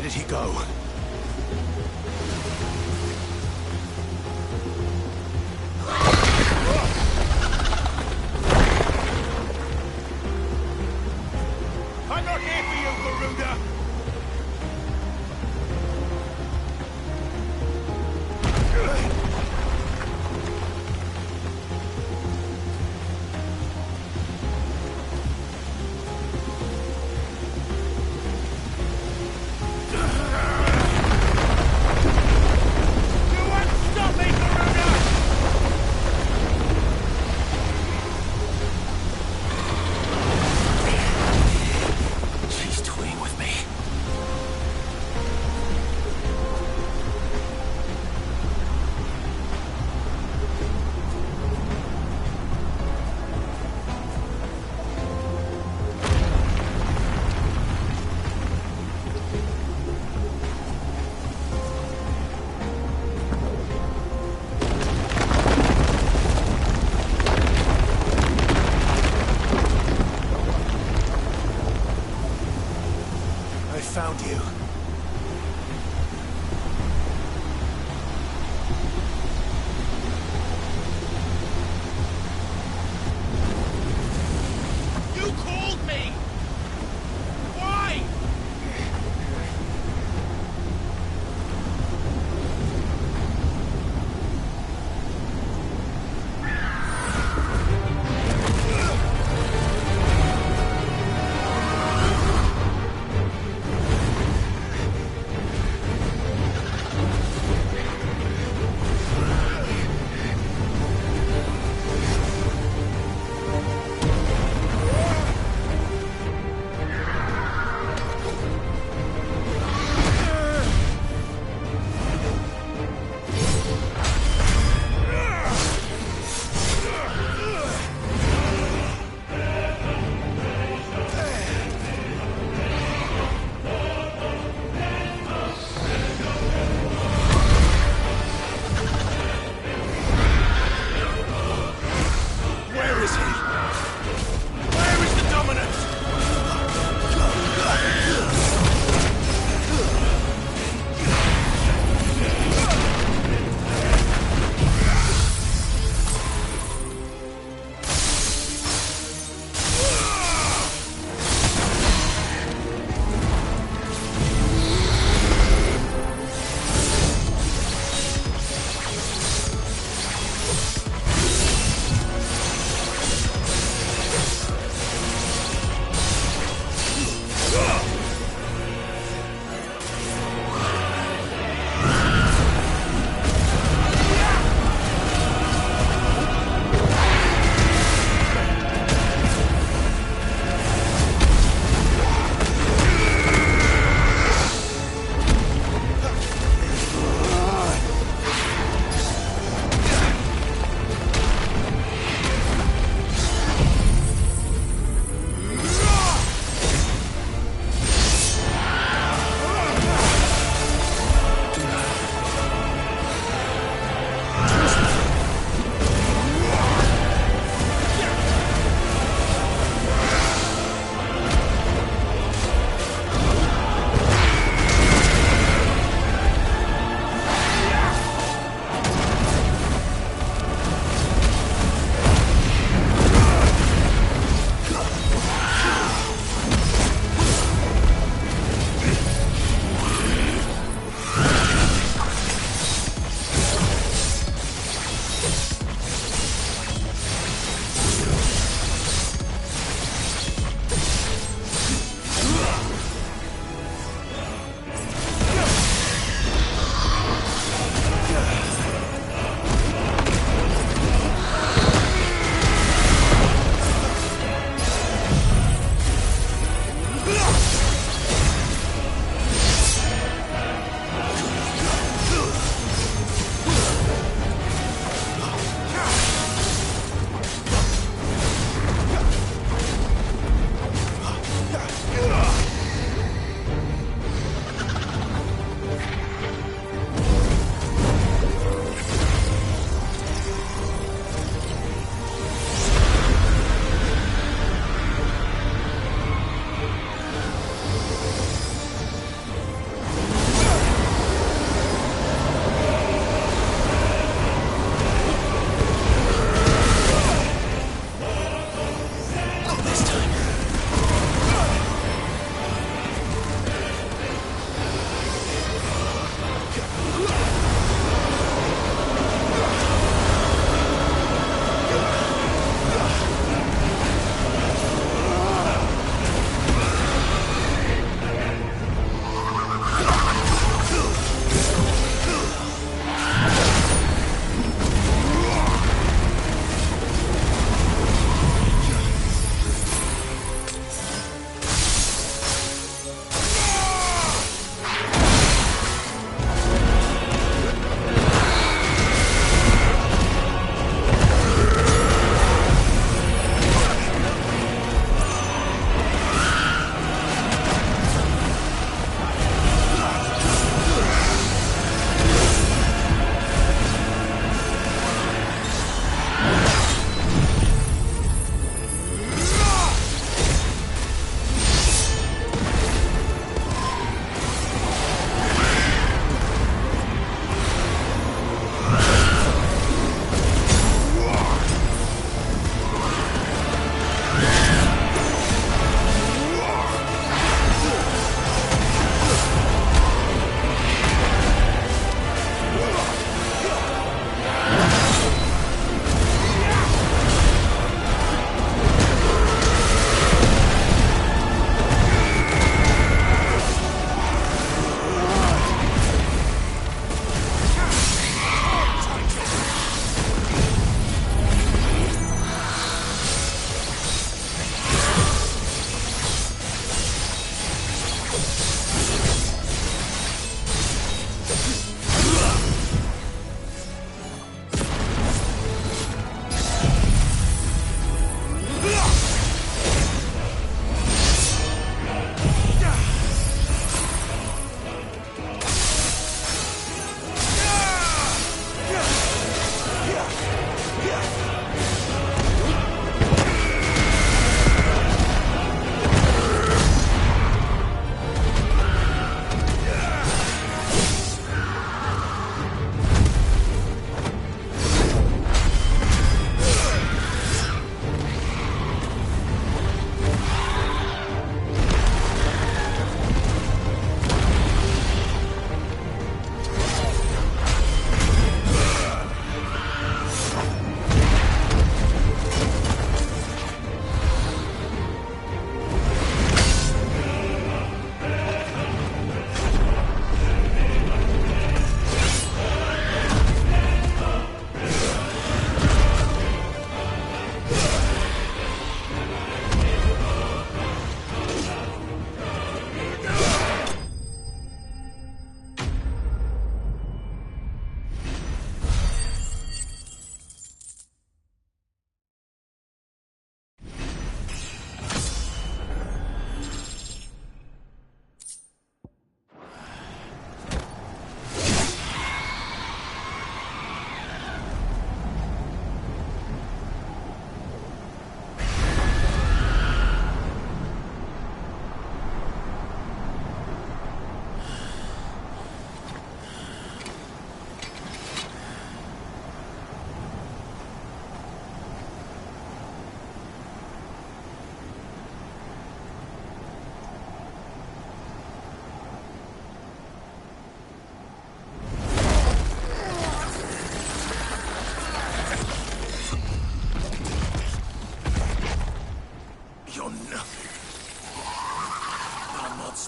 Where did he go? I'm not here for you, Garuda! Found you. You called me! Why?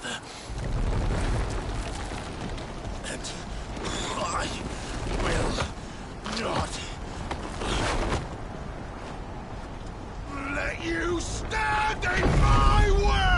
master. And I will not let you stand in my way!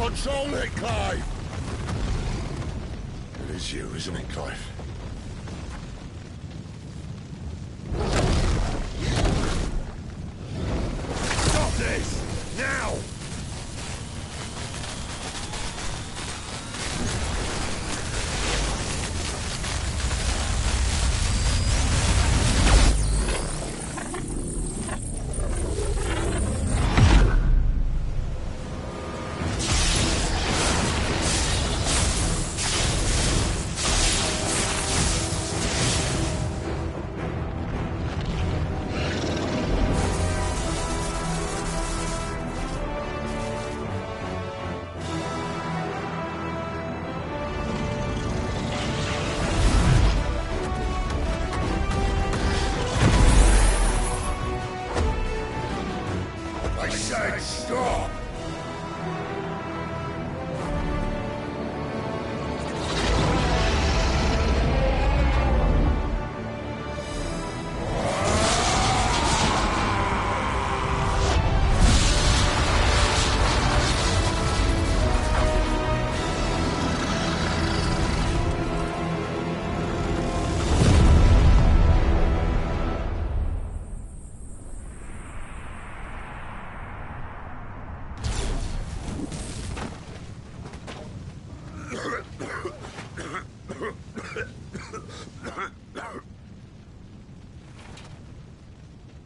Control it, Clive! It is you, isn't it, Clive? Stop this! Now! I said stop!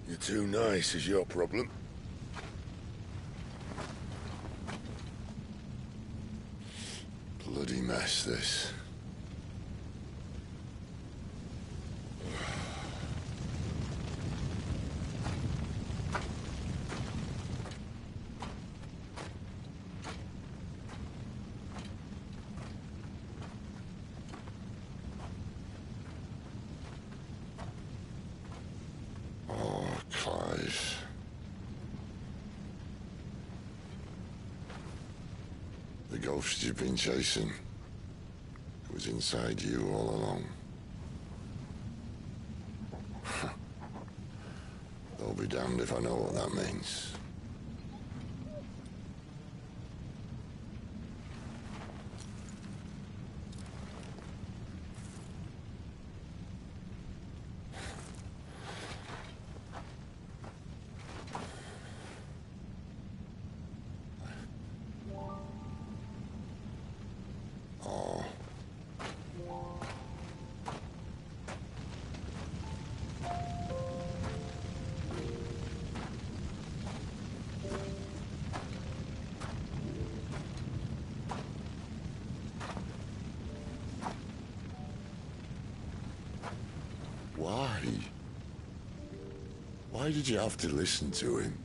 You're too nice is your problem. Bloody mess, this. Clive. The ghost you've been chasing was inside you all along. I'll be damned if I know what that means. Why? Why did you have to listen to him?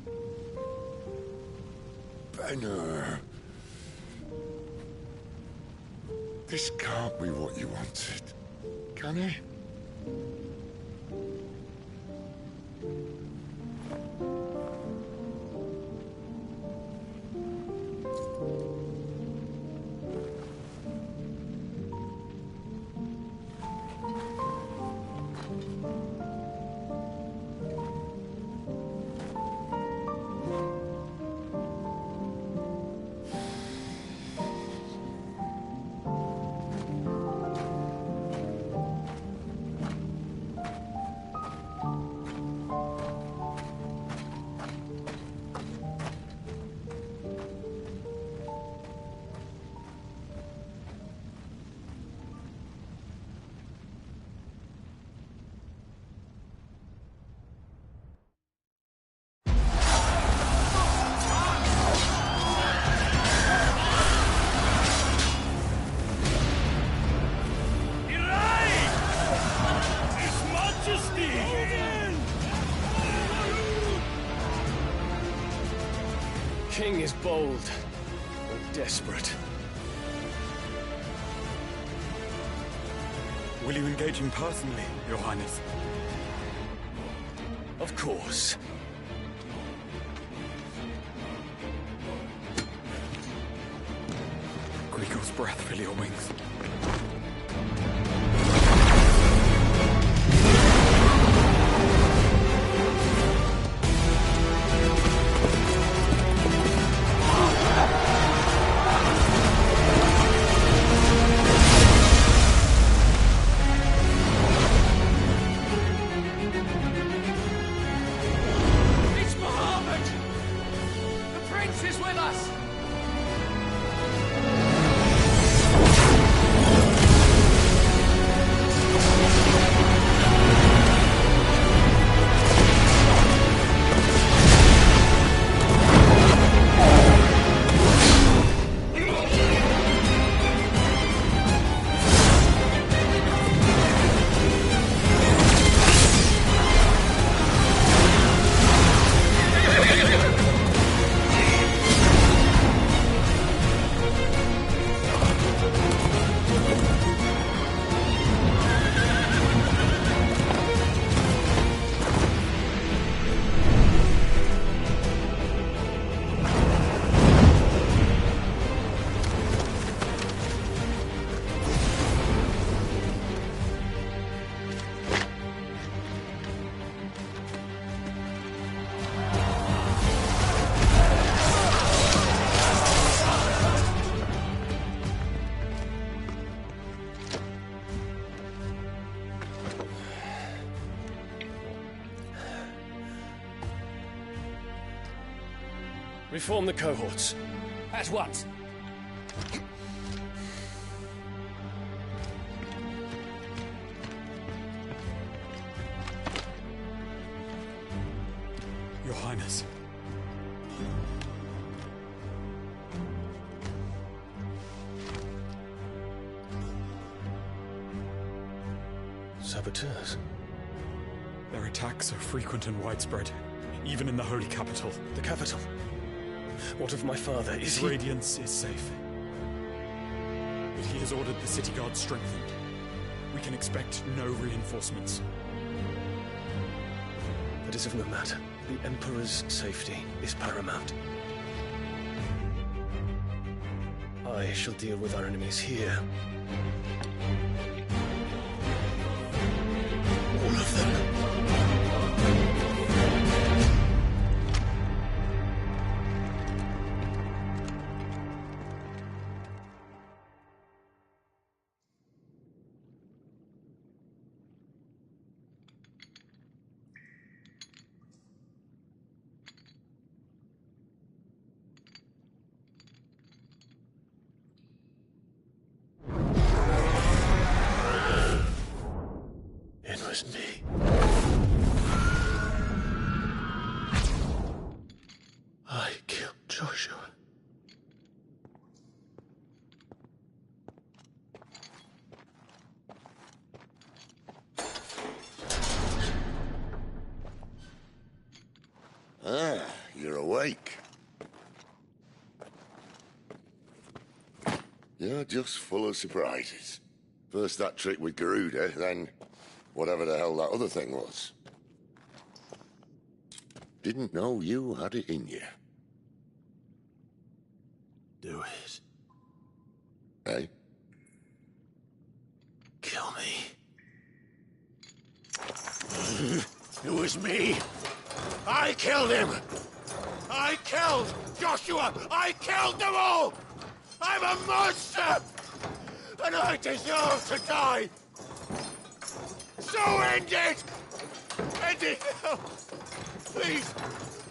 Benner. This can't be what you wanted, can it? King is bold, or desperate. Will you engage him personally, Your Highness? Of course. Griegel's breath fill your wings. Reform the cohorts. At once. Your Highness. Saboteurs. Their attacks are frequent and widespread, even in the Holy Capital. The capital. What of my father? Is His he... radiance is safe. But he has ordered the city guard strengthened. We can expect no reinforcements. That is of no matter. The Emperor's safety is paramount. I shall deal with our enemies here. All of them. It was me. I killed Joshua. Ah, you're awake. You're just full of surprises. First that trick with Garuda, then whatever the hell that other thing was. Didn't know you had it in you. Do it. Eh? Kill me. It was me. I killed him. I killed Joshua. I killed them all. I'm a monster. And I deserve to die. So end it. End it now. Please.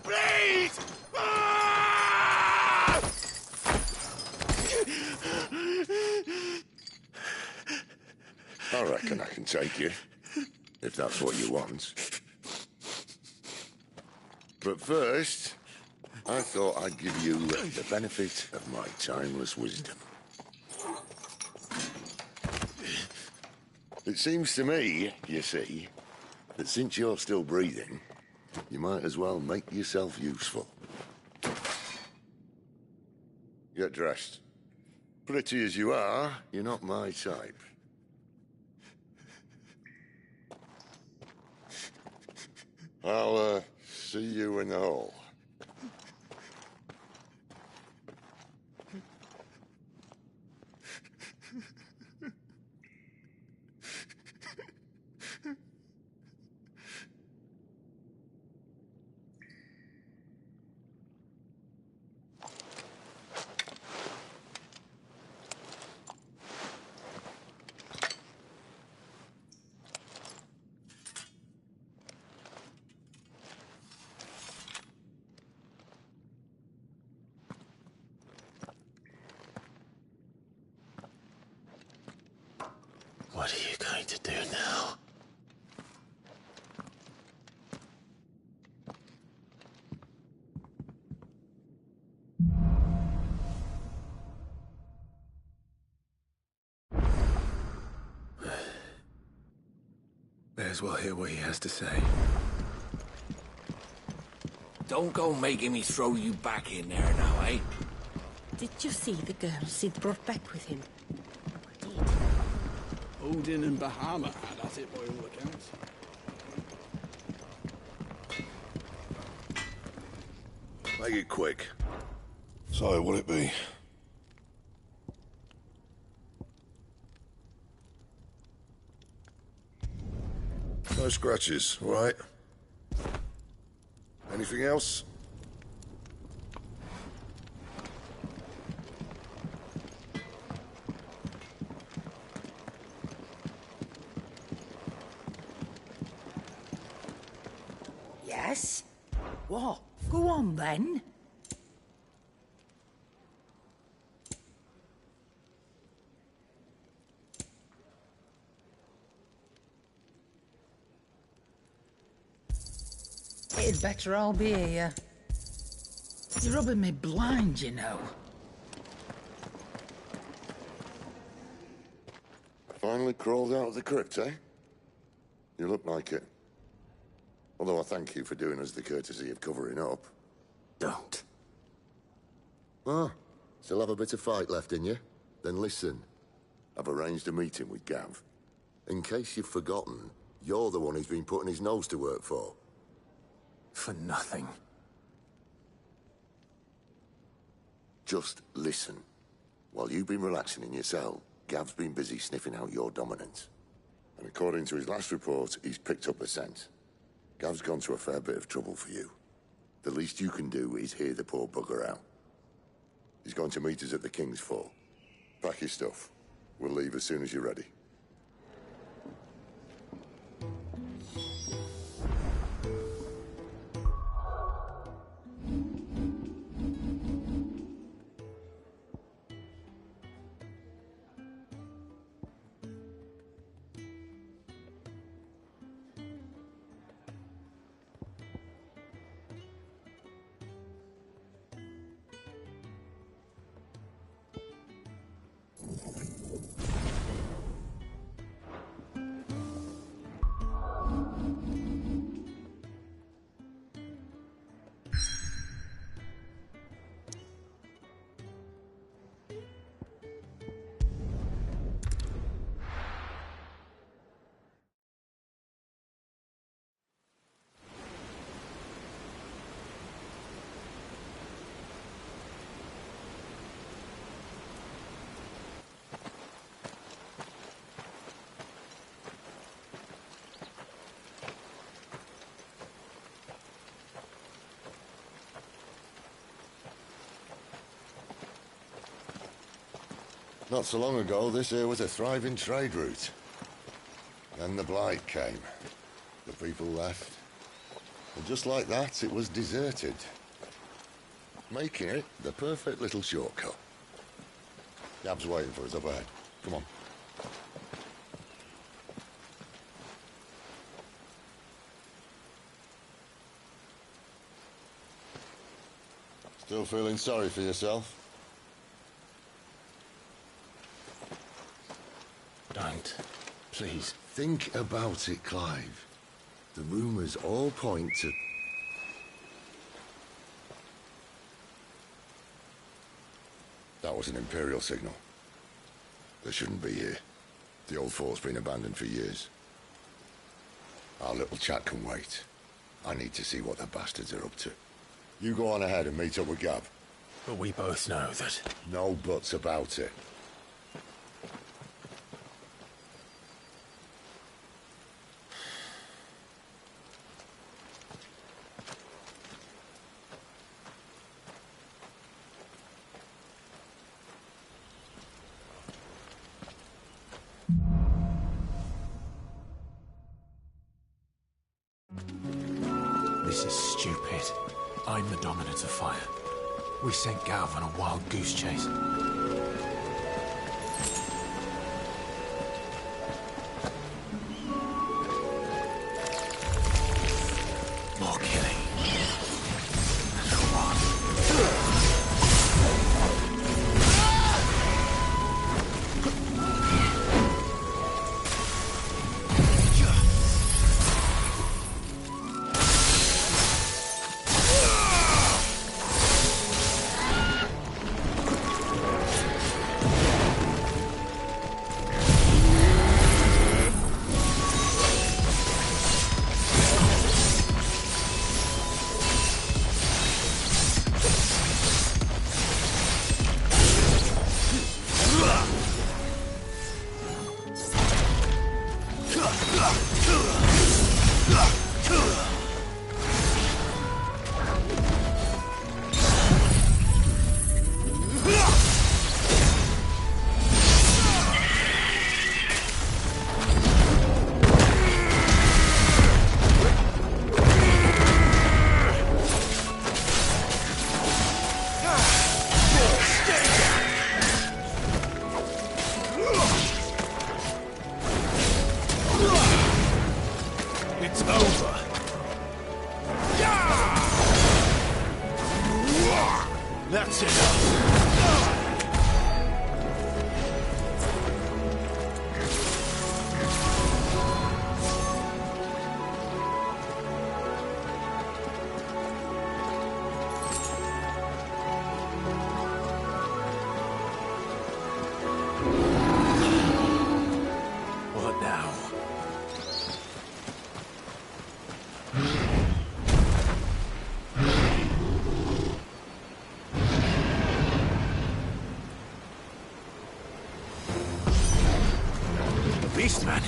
Please. Ah! I reckon I can take you, if that's what you want. But first, I thought I'd give you the benefit of my timeless wisdom. It seems to me, you see, that since you're still breathing, you might as well make yourself useful. Get dressed. Pretty as you are, you're not my type. I'll, see you in the hall. What are you going to do now? May as well hear what he has to say. Don't go making me throw you back in there now, eh? Did you see the girl Sid brought back with him? I did. Odin and Bahama had at it by all accounts. Make it quick. So, what'll it be? No scratches, all right? Anything else? Yes? What? Go on then. It'd better all be here. You're rubbing me blind, you know. Finally crawled out of the crypt, eh? You look like it. Although I thank you for doing us the courtesy of covering up. Don't. Ah, still have a bit of fight left in you? Then listen. I've arranged a meeting with Gav. In case you've forgotten, you're the one he's been putting his nose to work for. For nothing. Just listen. While you've been relaxing in your cell, Gav's been busy sniffing out your dominance. And according to his last report, he's picked up the scent. Gav's gone to a fair bit of trouble for you. The least you can do is hear the poor bugger out. He's going to meet us at the King's Fort. Pack your stuff. We'll leave as soon as you're ready. Not so long ago, this here was a thriving trade route. Then the Blight came. The people left. And just like that, it was deserted. Making it the perfect little shortcut. Gab's waiting for us up ahead. Come on. Still feeling sorry for yourself? Don't. Please. Think about it, Clive. The rumours all point to... That was an Imperial signal. They shouldn't be here. The old fort's been abandoned for years. Our little chat can wait. I need to see what the bastards are up to. You go on ahead and meet up with Gav. But we both know that... No buts about it. This is stupid. I'm the Dominant of Fire. We sent Gav on a wild goose chase. More killing. Come on. It's over. Yeah! That's enough! What now? The beast man.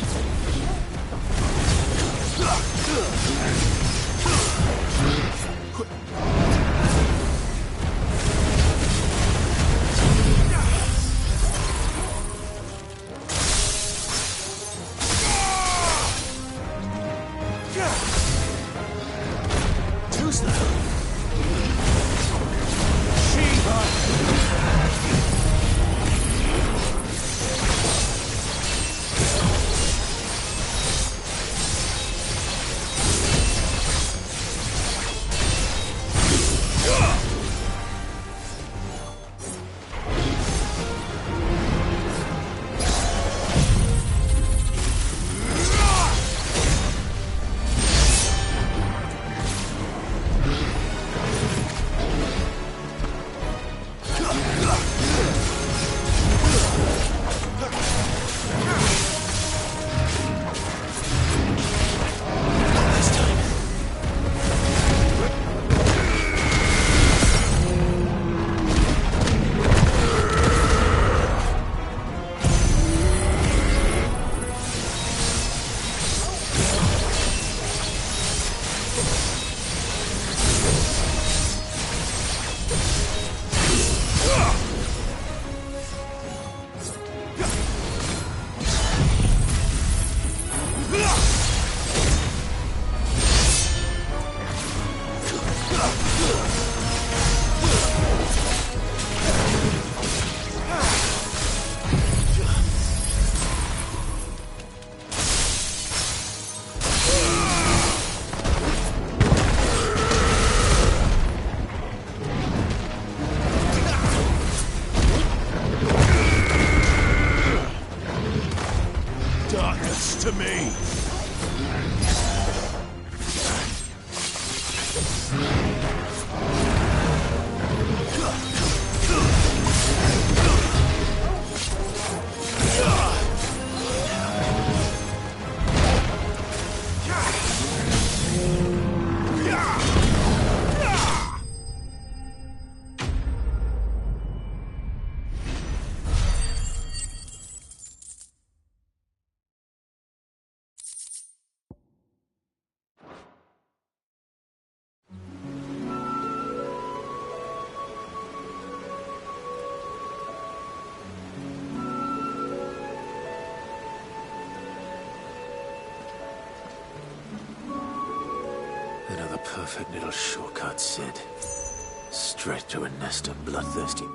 Too slow. Darkness to me! Another perfect little shortcut, Sid. Straight to a nest of bloodthirsty...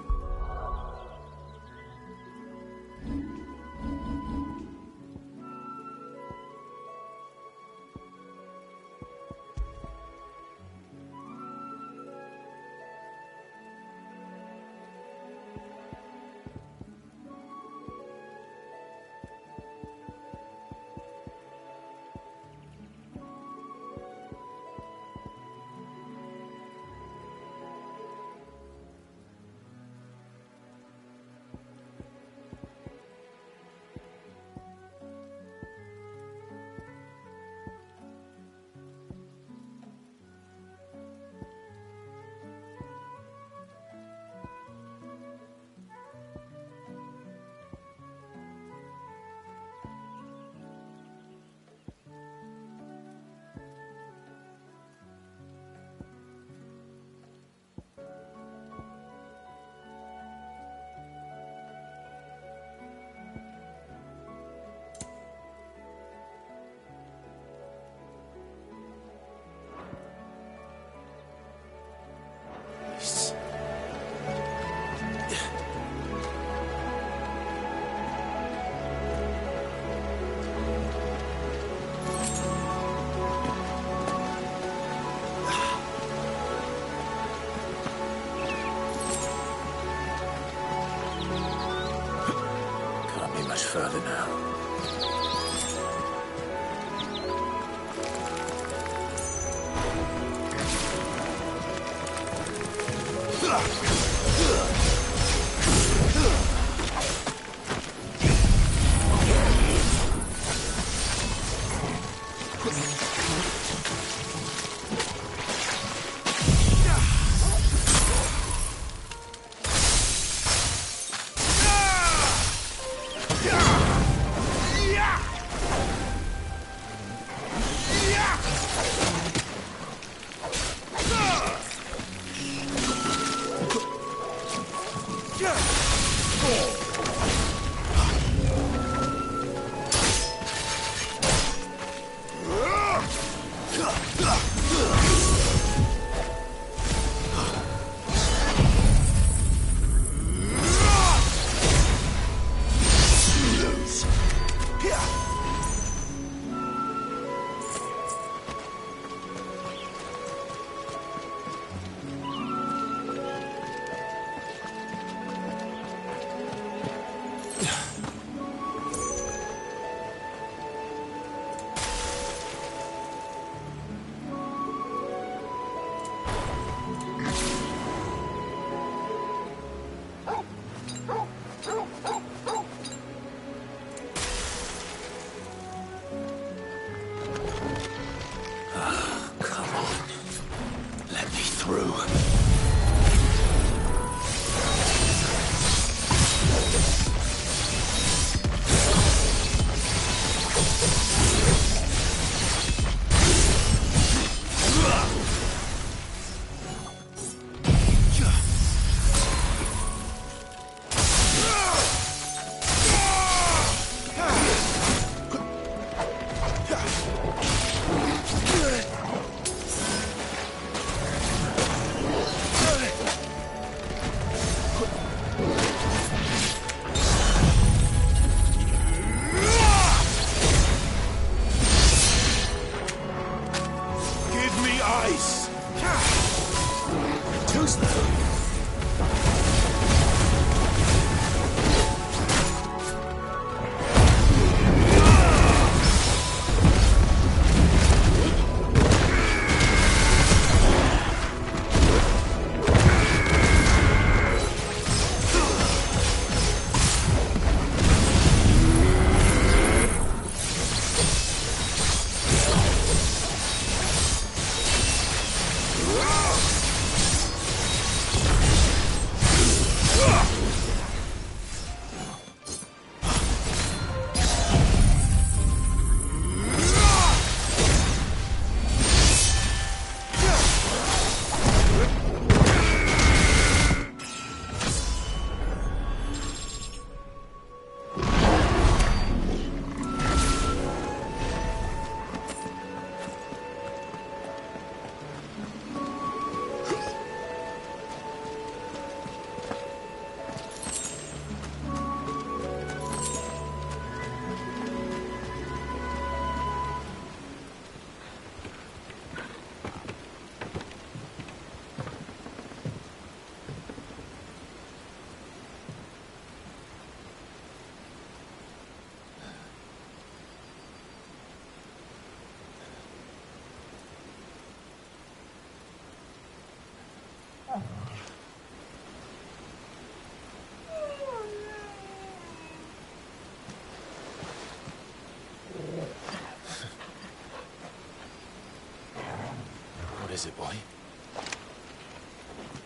is it, boy?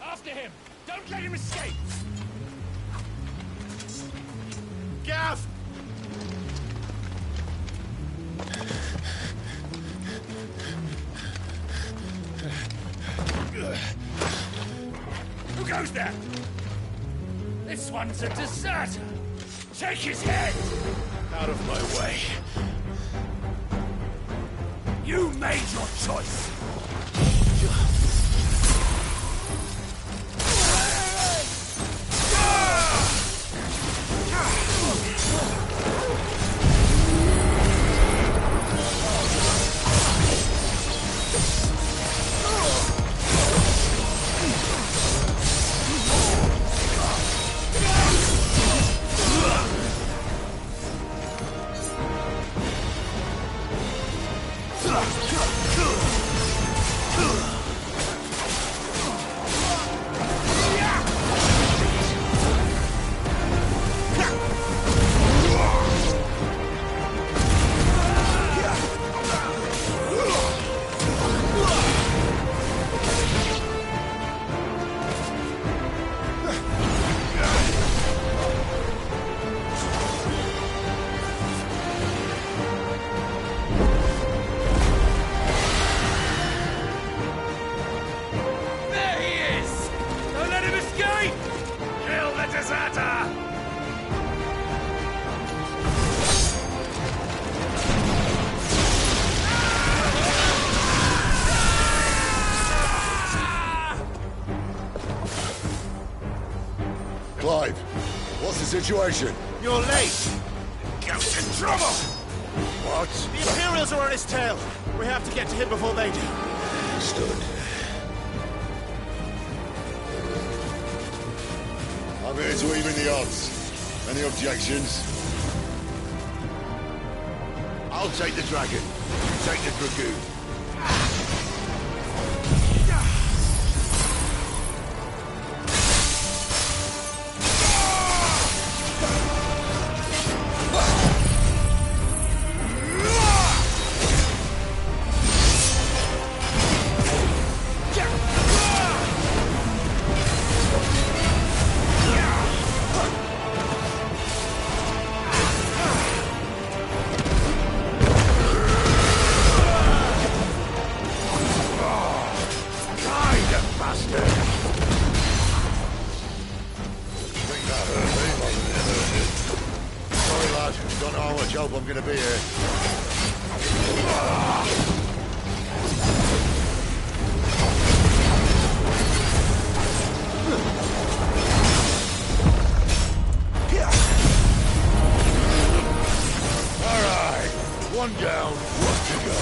After him! Don't let him escape! Gav! Who goes there? This one's a deserter! Take his head! Out of my way. You made your choice! Clive, what's the situation? You're late! Gav's in trouble! What? The Imperials are on his tail! We have to get to him before they do. Understood. I'm here to even the odds. Any objections? I'll take the dragon. You take the dragoon. Don't know how much help I'm gonna be here. All right, one down, one to go.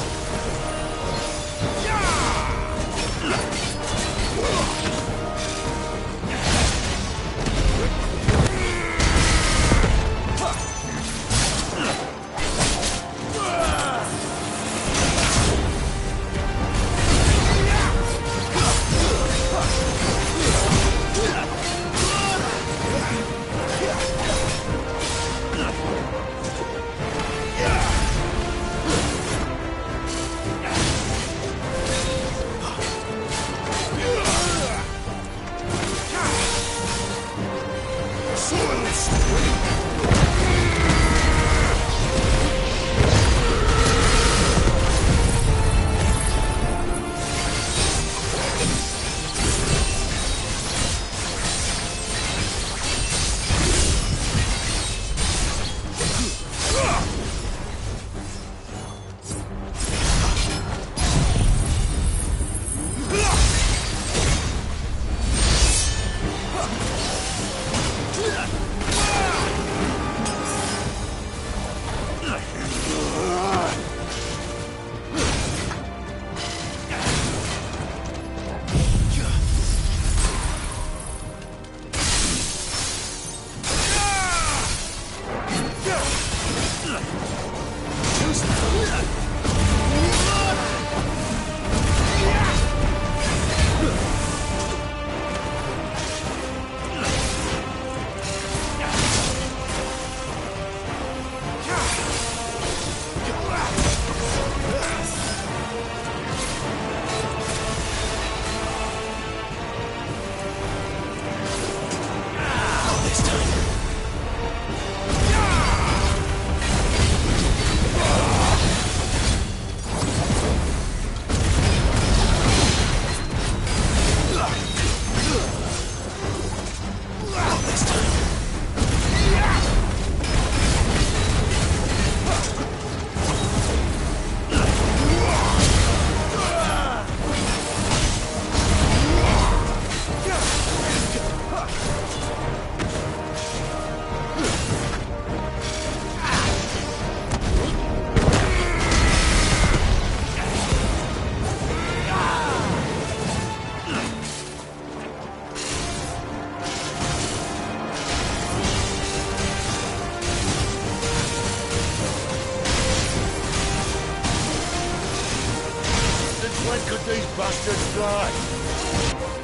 Should these bastards fly?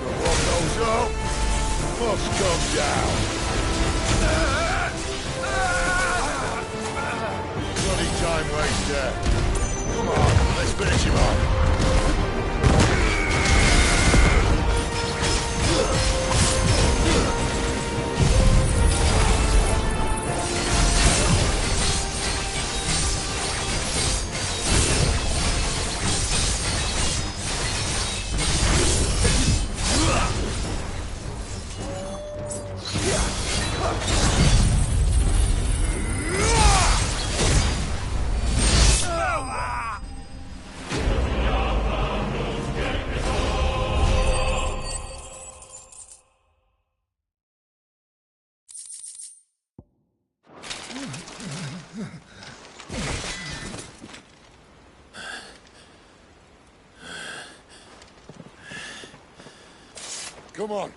But what goes up must come down. Bloody time waster. Come on, let's finish him off. Come on.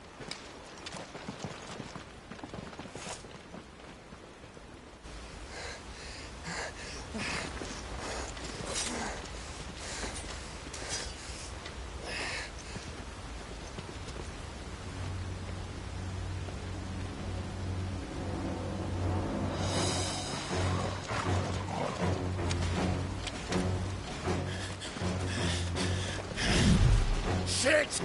Shit!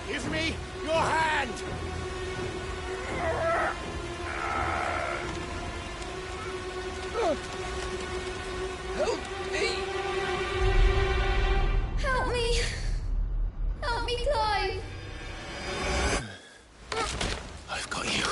Give me your hand! Help me! Help me! Help me, Clive! I've got you.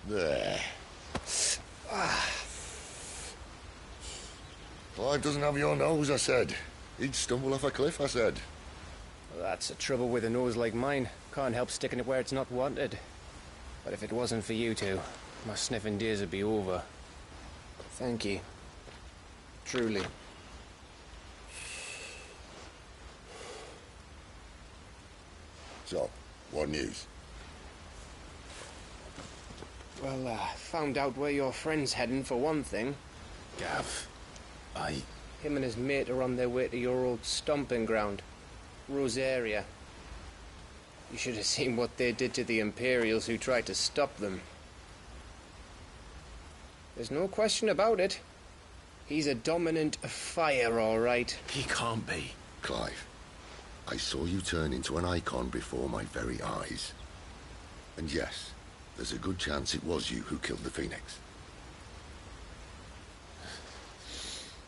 There. Clive doesn't have your nose, I said. He'd stumble off a cliff, I said. Well, that's the trouble with a nose like mine. Can't help sticking it where it's not wanted. But if it wasn't for you two, my sniffing days would be over. Thank you. Truly. So, what news? Well, found out where your friend's heading, for one thing. Gav, Him and his mate are on their way to your old stomping ground, Rosaria. You should have seen what they did to the Imperials who tried to stop them. There's no question about it. He's a dominant of fire, all right. He can't be. Clive, I saw you turn into an icon before my very eyes. And yes, there's a good chance it was you who killed the Phoenix.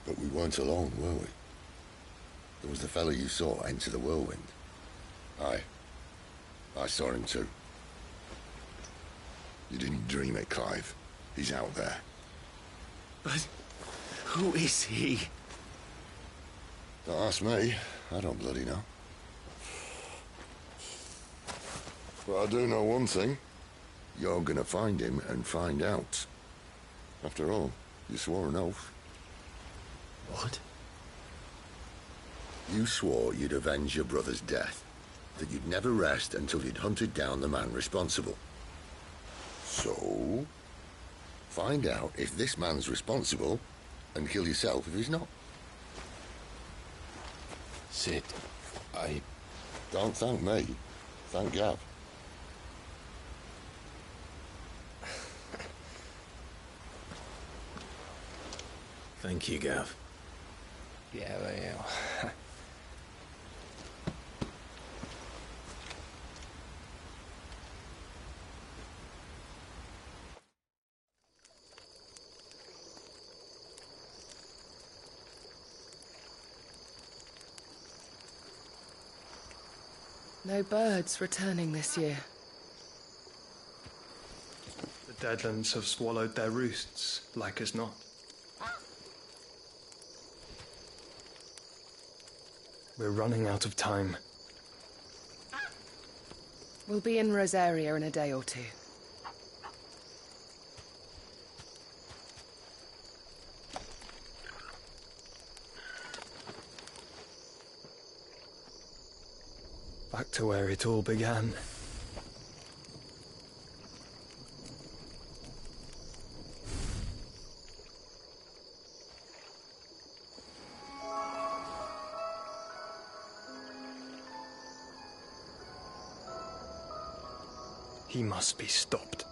But we weren't alone, were we? There was the fellow you saw enter the whirlwind. I saw him too. You didn't dream it, Clive. He's out there. But who is he? Don't ask me. I don't bloody know. But I do know one thing. You're gonna find him and find out. After all, you swore an oath. What? You swore you'd avenge your brother's death. That you'd never rest until you'd hunted down the man responsible. So, find out if this man's responsible and kill yourself if he's not. Sid, Don't thank me. Thank Gav. Thank you, Gav. Yeah, well. No birds returning this year. The Deadlands have swallowed their roosts, like as not. We're running out of time. We'll be in Rosaria in a day or two. Back to where it all began. He must be stopped.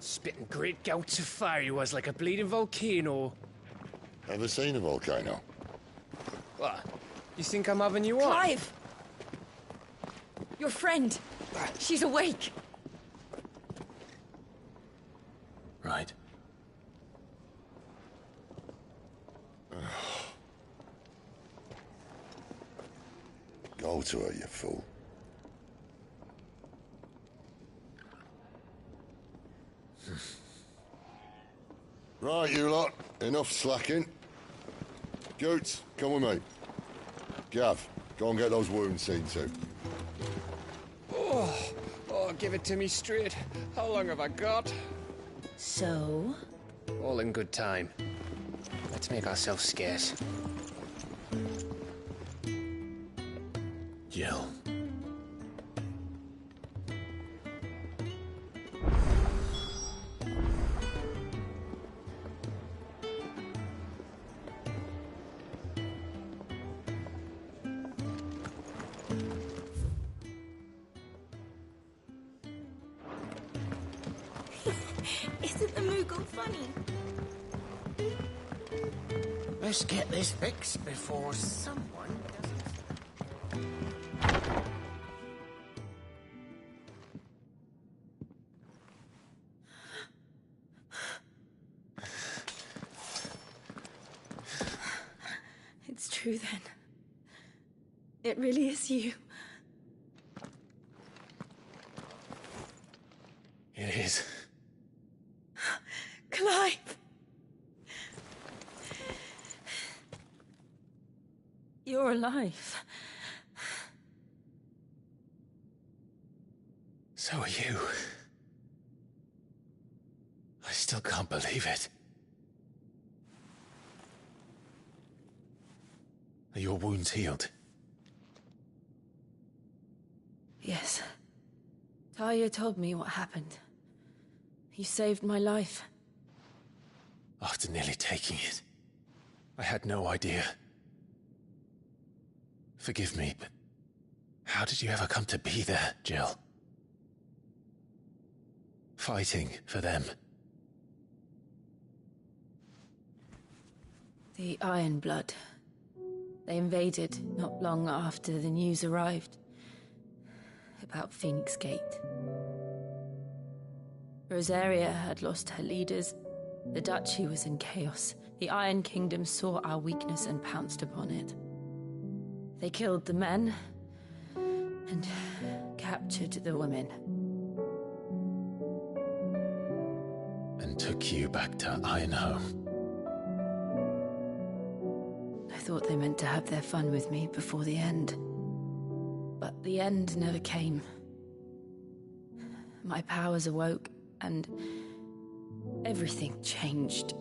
Spitting great gouts of fire he was, like a bleeding volcano. Ever seen a volcano? What? You think I'm having you on? Clive! Your friend. She's awake. Right. Go to her, you fool. Right, you lot. Enough slacking. Goots, come with me. Gav, go and get those wounds seen to. Oh, give it to me straight. How long have I got? So? All in good time. Let's make ourselves scarce. Jill. Isn't the Moogle funny? Let's get this fixed before someone doesn't. It's true then. It really is you. It is. Clive! You're alive. So are you. I still can't believe it. Are your wounds healed? Yes. Talia told me what happened. You saved my life. After nearly taking it, I had no idea. Forgive me, but how did you ever come to be there, Jill? Fighting for them. The Iron Blood. They invaded not long after the news arrived about Phoenix Gate. Rosaria had lost her leaders. The Duchy was in chaos. The Iron Kingdom saw our weakness and pounced upon it. They killed the men and captured the women. And took you back to Ironhome. I thought they meant to have their fun with me before the end. But the end never came. My powers awoke, and everything changed.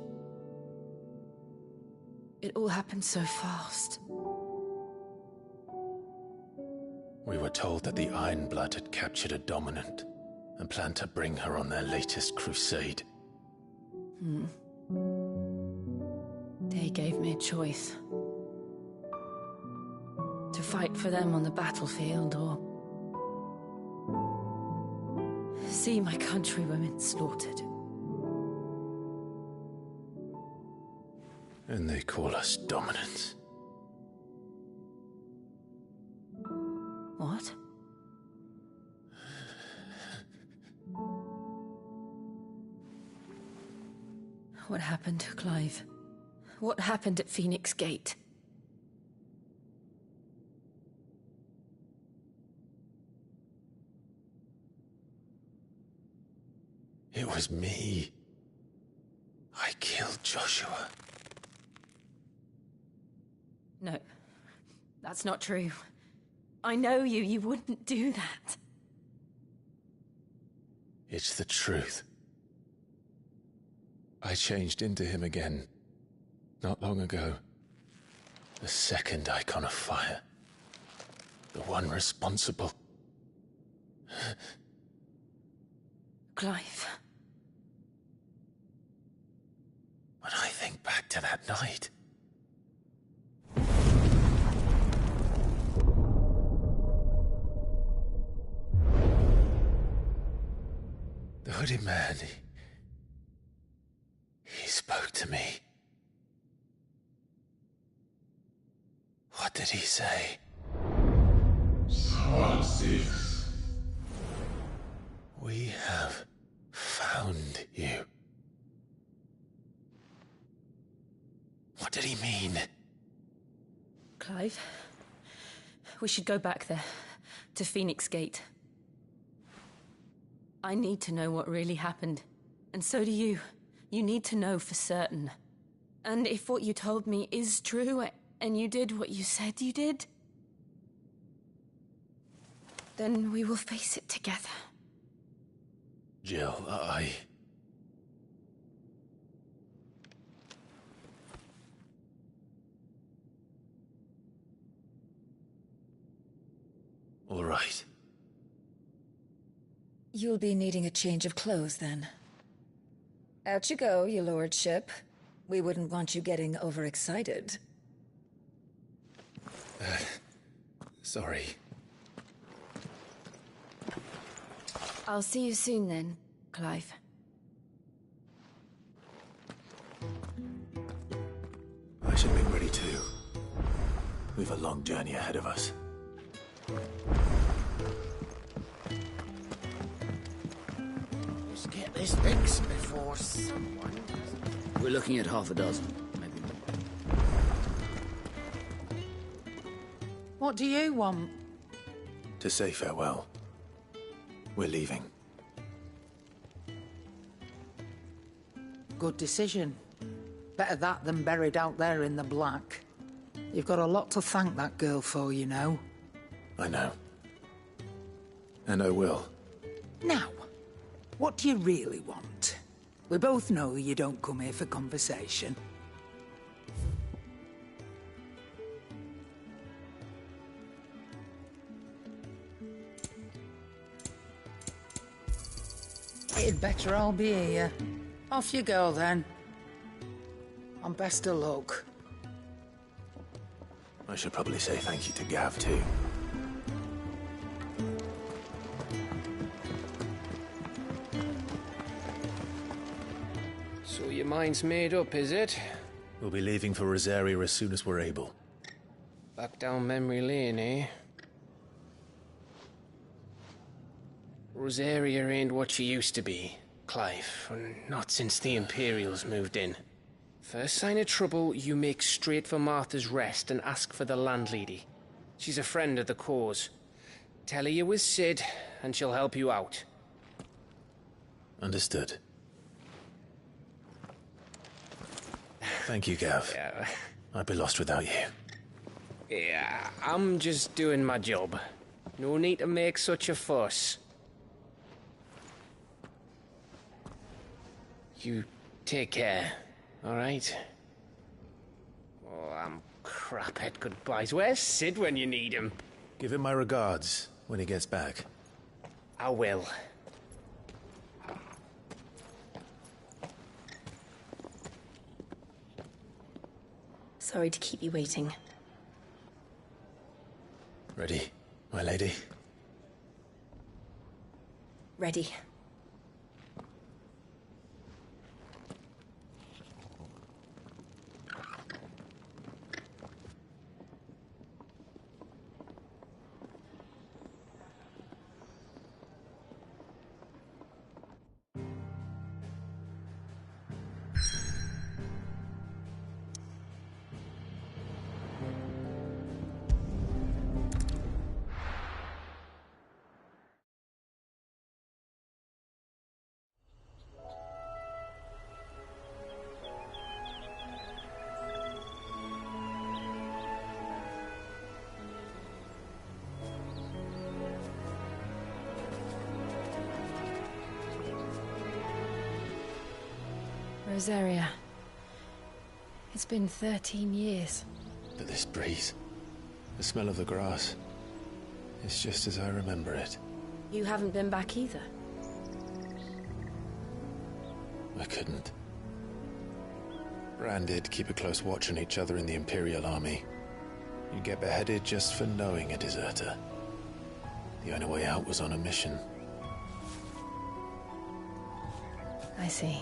It all happened so fast. We were told that the Ironblood had captured a dominant and planned to bring her on their latest crusade. They gave me a choice. To fight for them on the battlefield, or see my countrywomen slaughtered. And they call us dominants. What? What happened to Clive? What happened at Phoenix Gate? It was me. I killed Joshua. No, that's not true. I know you. You wouldn't do that. It's the truth. I changed into him again, not long ago. The second icon of fire. The one responsible. Clive. When I think back to that night... The hooded man, he spoke to me. What did he say? FF16. We have found you. What did he mean? Clive, we should go back there, to Phoenix Gate. I need to know what really happened. And so do you. You need to know for certain. And if what you told me is true, and you did what you said you did, then we will face it together. Jill, All right. You'll be needing a change of clothes, then. Out you go, your lordship. We wouldn't want you getting overexcited. Sorry. I'll see you soon then, Clive. I should be ready too. We've a long journey ahead of us. Let's get this fixed before someone... We're looking at half a dozen, maybe more. What do you want? To say farewell. We're leaving. Good decision. Better that than buried out there in the black. You've got a lot to thank that girl for, you know. I know. And I will. Now, what do you really want? We both know you don't come here for conversation. It'd better all be here. Off you go, then. And best of luck. I should probably say thank you to Gav, too. So your mind's made up, is it? We'll be leaving for Rosaria as soon as we're able. Back down memory lane, eh? Rosaria ain't what she used to be, Clive. Not since the Imperials moved in. First sign of trouble, you make straight for Martha's Rest and ask for the landlady. She's a friend of the cause. Tell her you was Sid, and she'll help you out. Understood. Thank you, Gav. Yeah. I'd be lost without you. Yeah, I'm just doing my job. No need to make such a fuss. You take care, alright? Oh, I'm crap at goodbyes. Where's Sid when you need him? Give him my regards when he gets back. I will. Sorry to keep you waiting. Ready, my lady? Ready. Rosaria. It's been 13 years. But this breeze, the smell of the grass, it's just as I remember it. You haven't been back either. I couldn't. Bran did keep a close watch on each other in the Imperial Army. You'd get beheaded just for knowing a deserter. The only way out was on a mission. I see.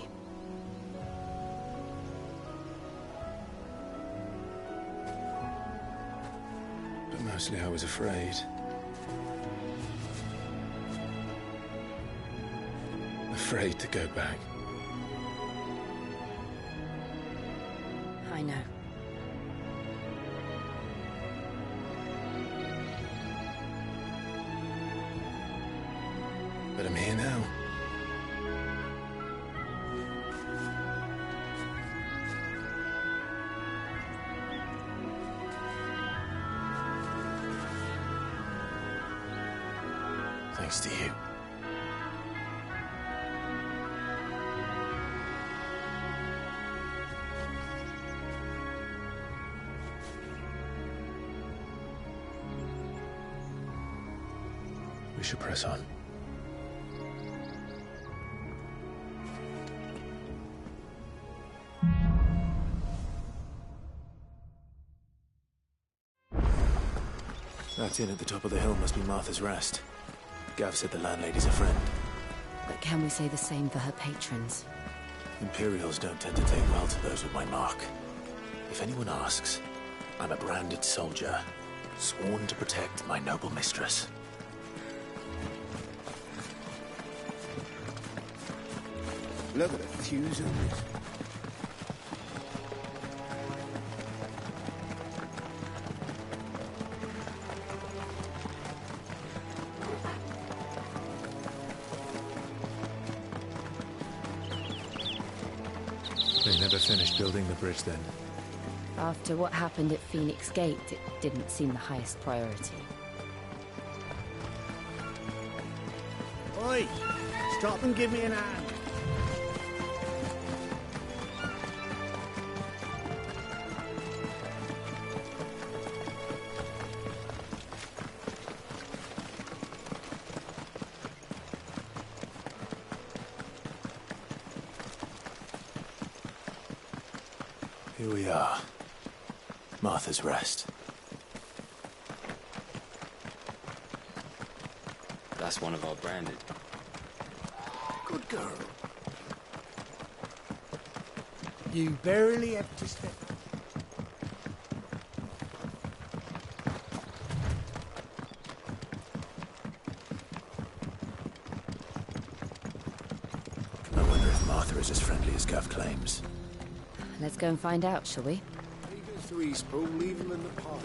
But mostly I was afraid. Afraid to go back. I know. But I'm here now. Thanks to you. We should press on. That inn at the top of the hill must be Martha's Rest. Gav said the landlady's a friend. But can we say the same for her patrons? Imperials don't tend to take well to those with my mark. If anyone asks, I'm a branded soldier, sworn to protect my noble mistress. Look at the fuse on this. They never finished building the bridge then. After what happened at Phoenix Gate, it didn't seem the highest priority. Oi! Stop and give me an hand. Here we are. Martha's Rest. That's one of our branded. Good girl. You barely have to step. I wonder if Martha is as friendly as Gav claims. Let's go and find out, shall we? Take us to Eastpool, leave them in the park.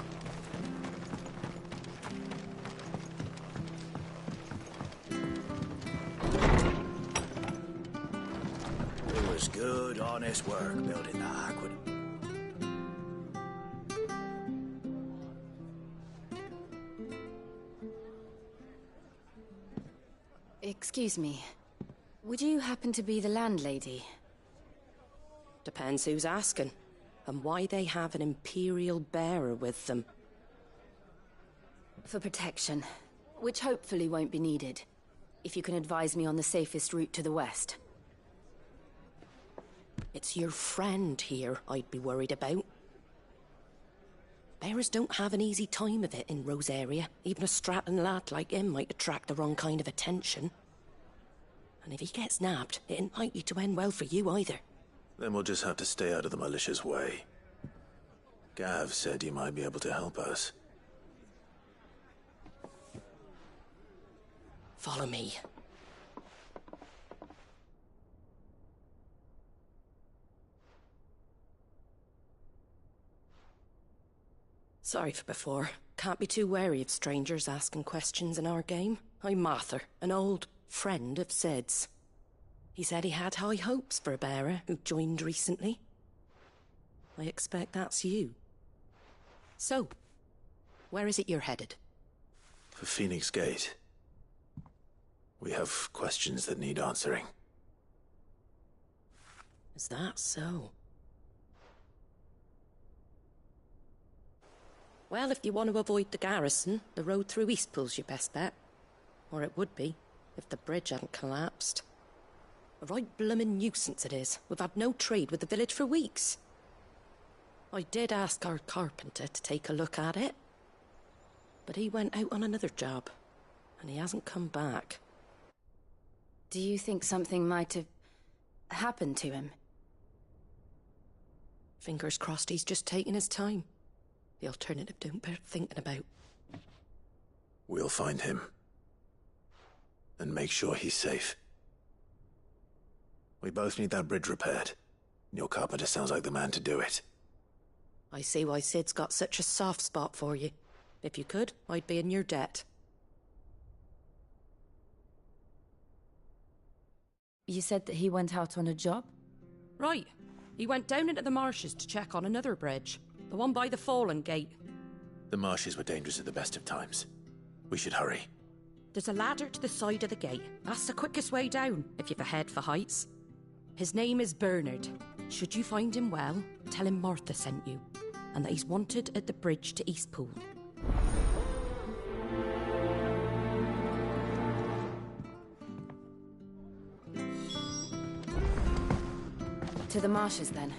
It was good, honest work building the aqueduct. Excuse me. Would you happen to be the landlady? Depends who's asking, and why they have an Imperial bearer with them. For protection, which hopefully won't be needed. If you can advise me on the safest route to the west. It's your friend here I'd be worried about. Bearers don't have an easy time of it in Rosaria. Even a strapping lad like him might attract the wrong kind of attention. And if he gets nabbed, it ain't likely to end well for you either. Then we'll just have to stay out of the malicious way. Gav said you might be able to help us. Follow me. Sorry for before. Can't be too wary of strangers asking questions in our game. I'm Martha, an old friend of Sid's. He said he had high hopes for a bearer who joined recently. I expect that's you. So, where is it you're headed? For Phoenix Gate. We have questions that need answering. Is that so? Well, if you want to avoid the garrison, the road through Eastpool's your best bet. Or it would be, if the bridge hadn't collapsed. A right bloomin' nuisance it is. We've had no trade with the village for weeks. I did ask our carpenter to take a look at it. But he went out on another job, and he hasn't come back. Do you think something might have happened to him? Fingers crossed he's just taking his time. The alternative don't bear thinking about. We'll find him. And make sure he's safe. We both need that bridge repaired. Your carpenter sounds like the man to do it. I see why Sid's got such a soft spot for you. If you could, I'd be in your debt. You said that he went out on a job? Right. He went down into the marshes to check on another bridge. The one by the Fallen Gate. The marshes were dangerous at the best of times. We should hurry. There's a ladder to the side of the gate. That's the quickest way down, if you've a head for heights. His name is Bernard. Should you find him well, tell him Martha sent you, and that he's wanted at the bridge to Eastpool. To the marshes, then.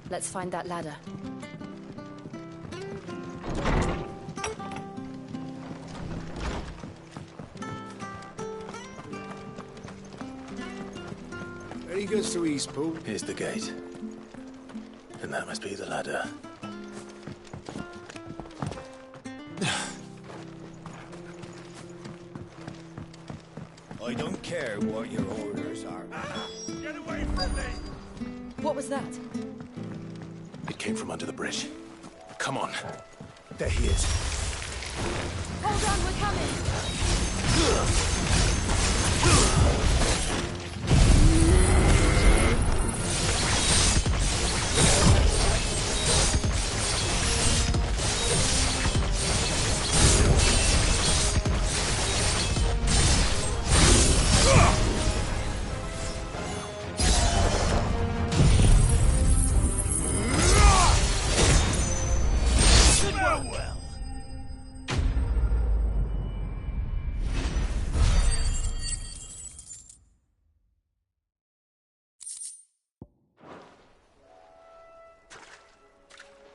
Let's find that ladder. There he goes to Eastpool. Here's the gate. And that must be the ladder. I don't care what your orders are. Get away from me! What was that? It came from under the bridge. Come on. There he is. Hold on, we're coming!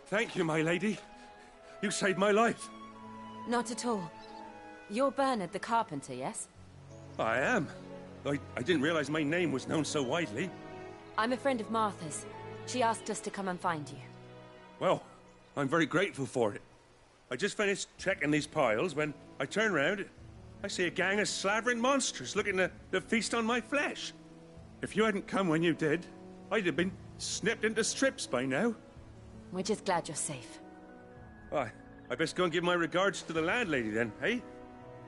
Thank you, my lady. You saved my life. Not at all. You're Bernard the carpenter, yes? I am. I didn't realize my name was known so widely. I'm a friend of Martha's. She asked us to come and find you. Well, I'm very grateful for it. I just finished checking these piles when I turn around. I see a gang of slavering monsters looking to feast on my flesh. If you hadn't come when you did, I'd have been snipped into strips by now. We're just glad you're safe. I best go and give my regards to the landlady then, eh?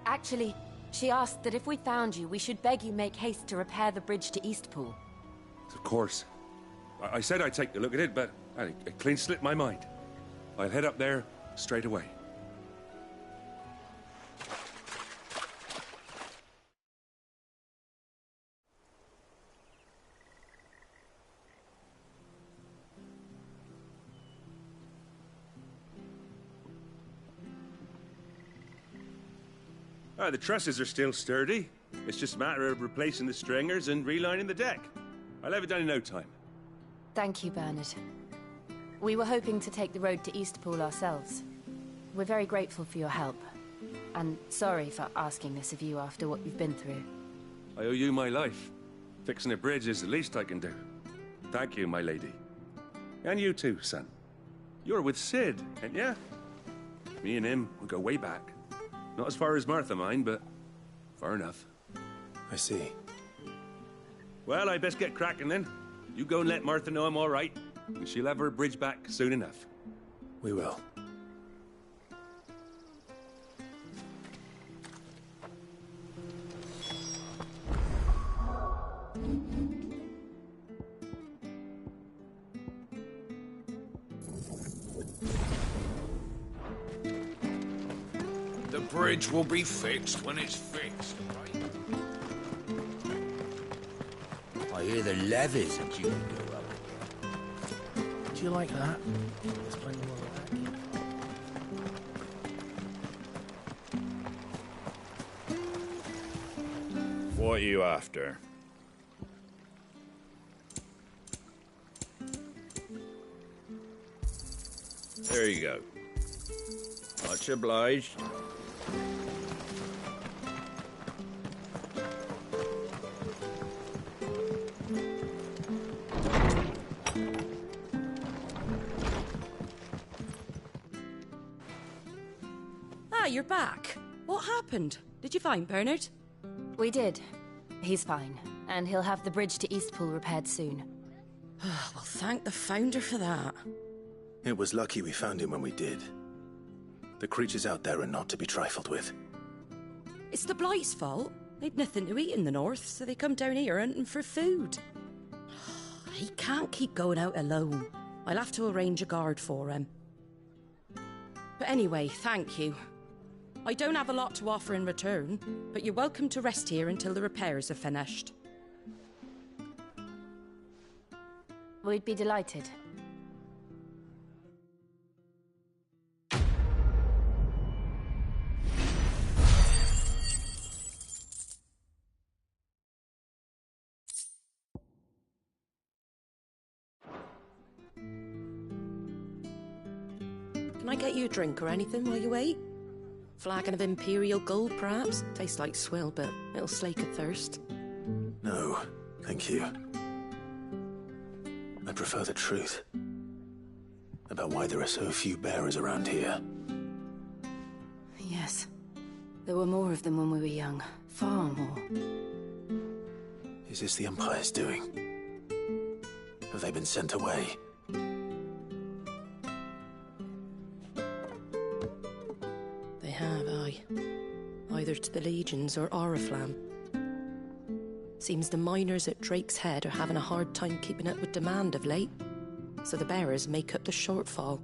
Actually, she asked that if we found you, we should beg you make haste to repair the bridge to Eastpool. Of course. I said I'd take a look at it, but it clean slipped my mind. I'll head up there straight away. Ah, the trusses are still sturdy. It's just a matter of replacing the stringers and relining the deck. I'll have it done in no time. Thank you, Bernard. We were hoping to take the road to Eastpool ourselves. We're very grateful for your help. And sorry for asking this of you after what you've been through. I owe you my life. Fixing a bridge is the least I can do. Thank you, my lady. And you too, son. You're with Sid, ain't ya? Me and him, we go way back. Not as far as Martha, mind, but far enough. I see. Well, I best get cracking then. You go and let Martha know I'm all right, and she'll have her bridge back soon enough. We will. The bridge will be fixed when it's fixed, right? I hear the levies are due to go up. Do you like that? There's plenty more of that. What are you after? There you go. Much obliged. Ah, you're back. What happened? Did you find Bernard? We did. He's fine, and he'll have the bridge to Eastpool repaired soon. Well, thank the Founder for that. It was lucky we found him when we did. The creatures out there are not to be trifled with. It's the Blight's fault. They'd nothing to eat in the north, so they come down here hunting for food. He can't keep going out alone. I'll have to arrange a guard for him. But anyway, thank you. I don't have a lot to offer in return, but you're welcome to rest here until the repairs are finished. We'd be delighted. Can I get you a drink or anything while you wait? Flagon of Imperial Gold, perhaps? Tastes like swill, but it'll slake a thirst. No, thank you. I prefer the truth. About why there are so few bearers around here. Yes. There were more of them when we were young. Far more. Is this the Empire's doing? Have they been sent away? They have, aye. Either to the Legions or Oriflamme. Seems the miners at Drake's Head are having a hard time keeping up with demand of late, so the bearers make up the shortfall.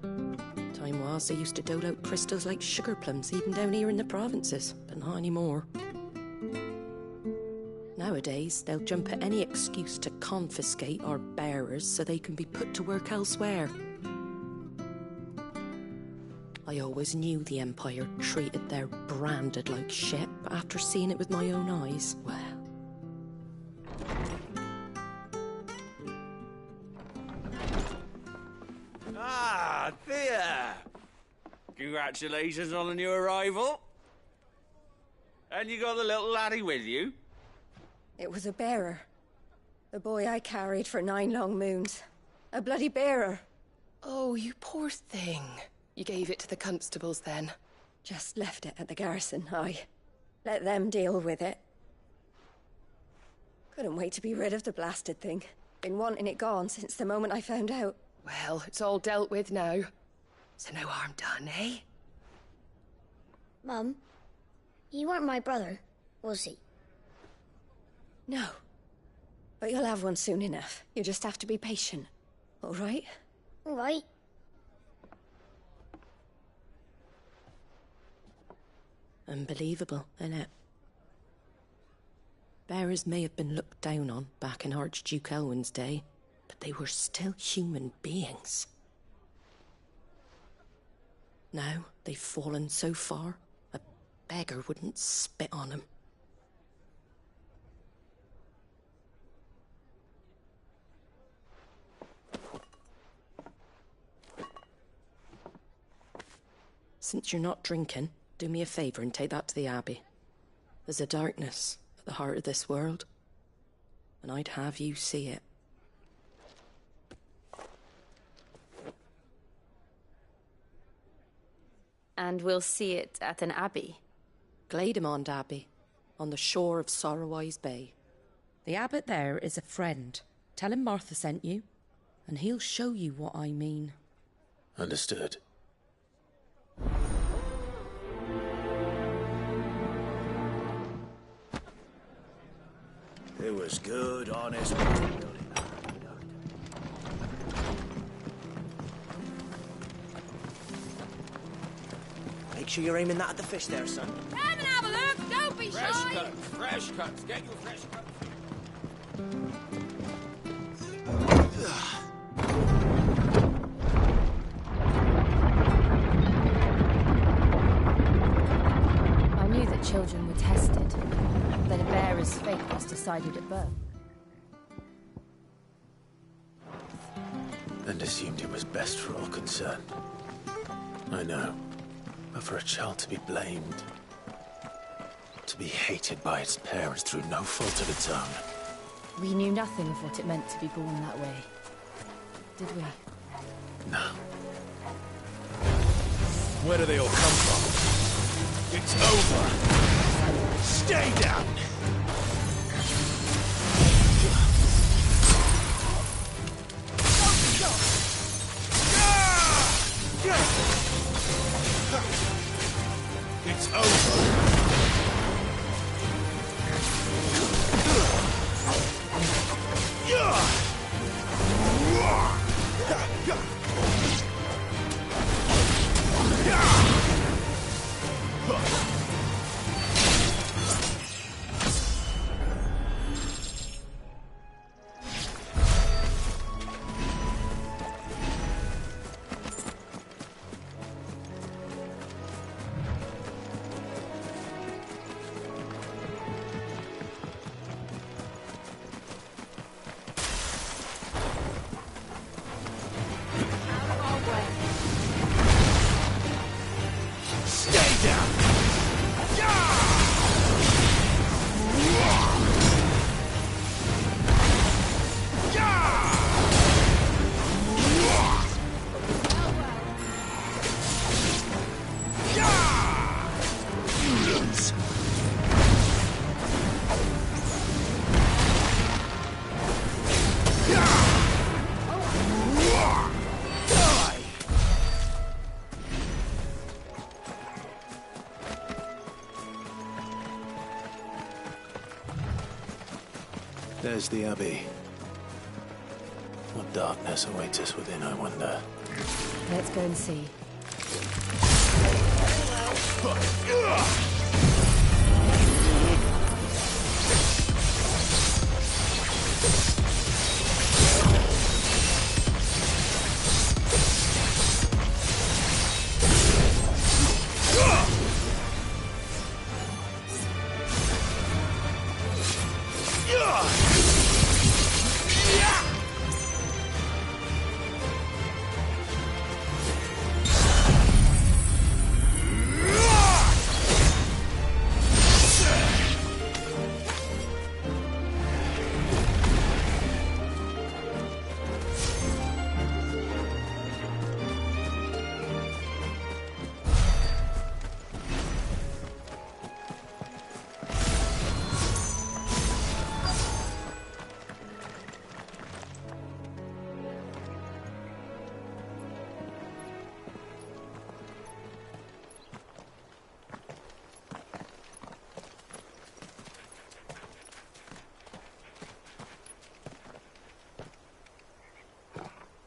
Time was they used to dole out crystals like sugar plums even down here in the provinces, but not anymore. Nowadays, they'll jump at any excuse to confiscate our bearers so they can be put to work elsewhere. I always knew the Empire treated their branded like shit, but after seeing it with my own eyes, well... Ah, Thea! Congratulations on the new arrival. And you got the little laddie with you? It was a bearer. The boy I carried for 9 long moons. A bloody bearer. Oh, you poor thing. You gave it to the constables then? Just left it at the garrison, aye. Let them deal with it. Couldn't wait to be rid of the blasted thing. Been wanting it gone since the moment I found out. Well, it's all dealt with now. So no harm done, eh? Mum, you weren't my brother, was he? No. But you'll have one soon enough. You just have to be patient. All right? All right. Unbelievable, innit? Bearers may have been looked down on back in Archduke Elwin's day, but they were still human beings. Now they've fallen so far, a beggar wouldn't spit on him. Since you're not drinking, do me a favour and take that to the Abbey. There's a darkness at the heart of this world, and I'd have you see it. And we'll see it at an abbey? Glademond Abbey, on the shore of Sorrowise Bay. The abbot there is a friend. Tell him Martha sent you, and he'll show you what I mean. Understood. It was good, honest work building that. Make sure you're aiming that at the fish there, son. Come and have a look. Don't be Fresh shy. cuts, fresh cuts. Get your fresh cuts. I knew that children were tested, that a bearer's fate was decided at birth. And assumed it was best for all concerned. I know. But for a child to be blamed, to be hated by its parents through no fault of its own. We knew nothing of what it meant to be born that way, did we? No. Where do they all come from? It's over. Stay down. It's over. There's the Abbey. What darkness awaits us within, I wonder? Let's go and see.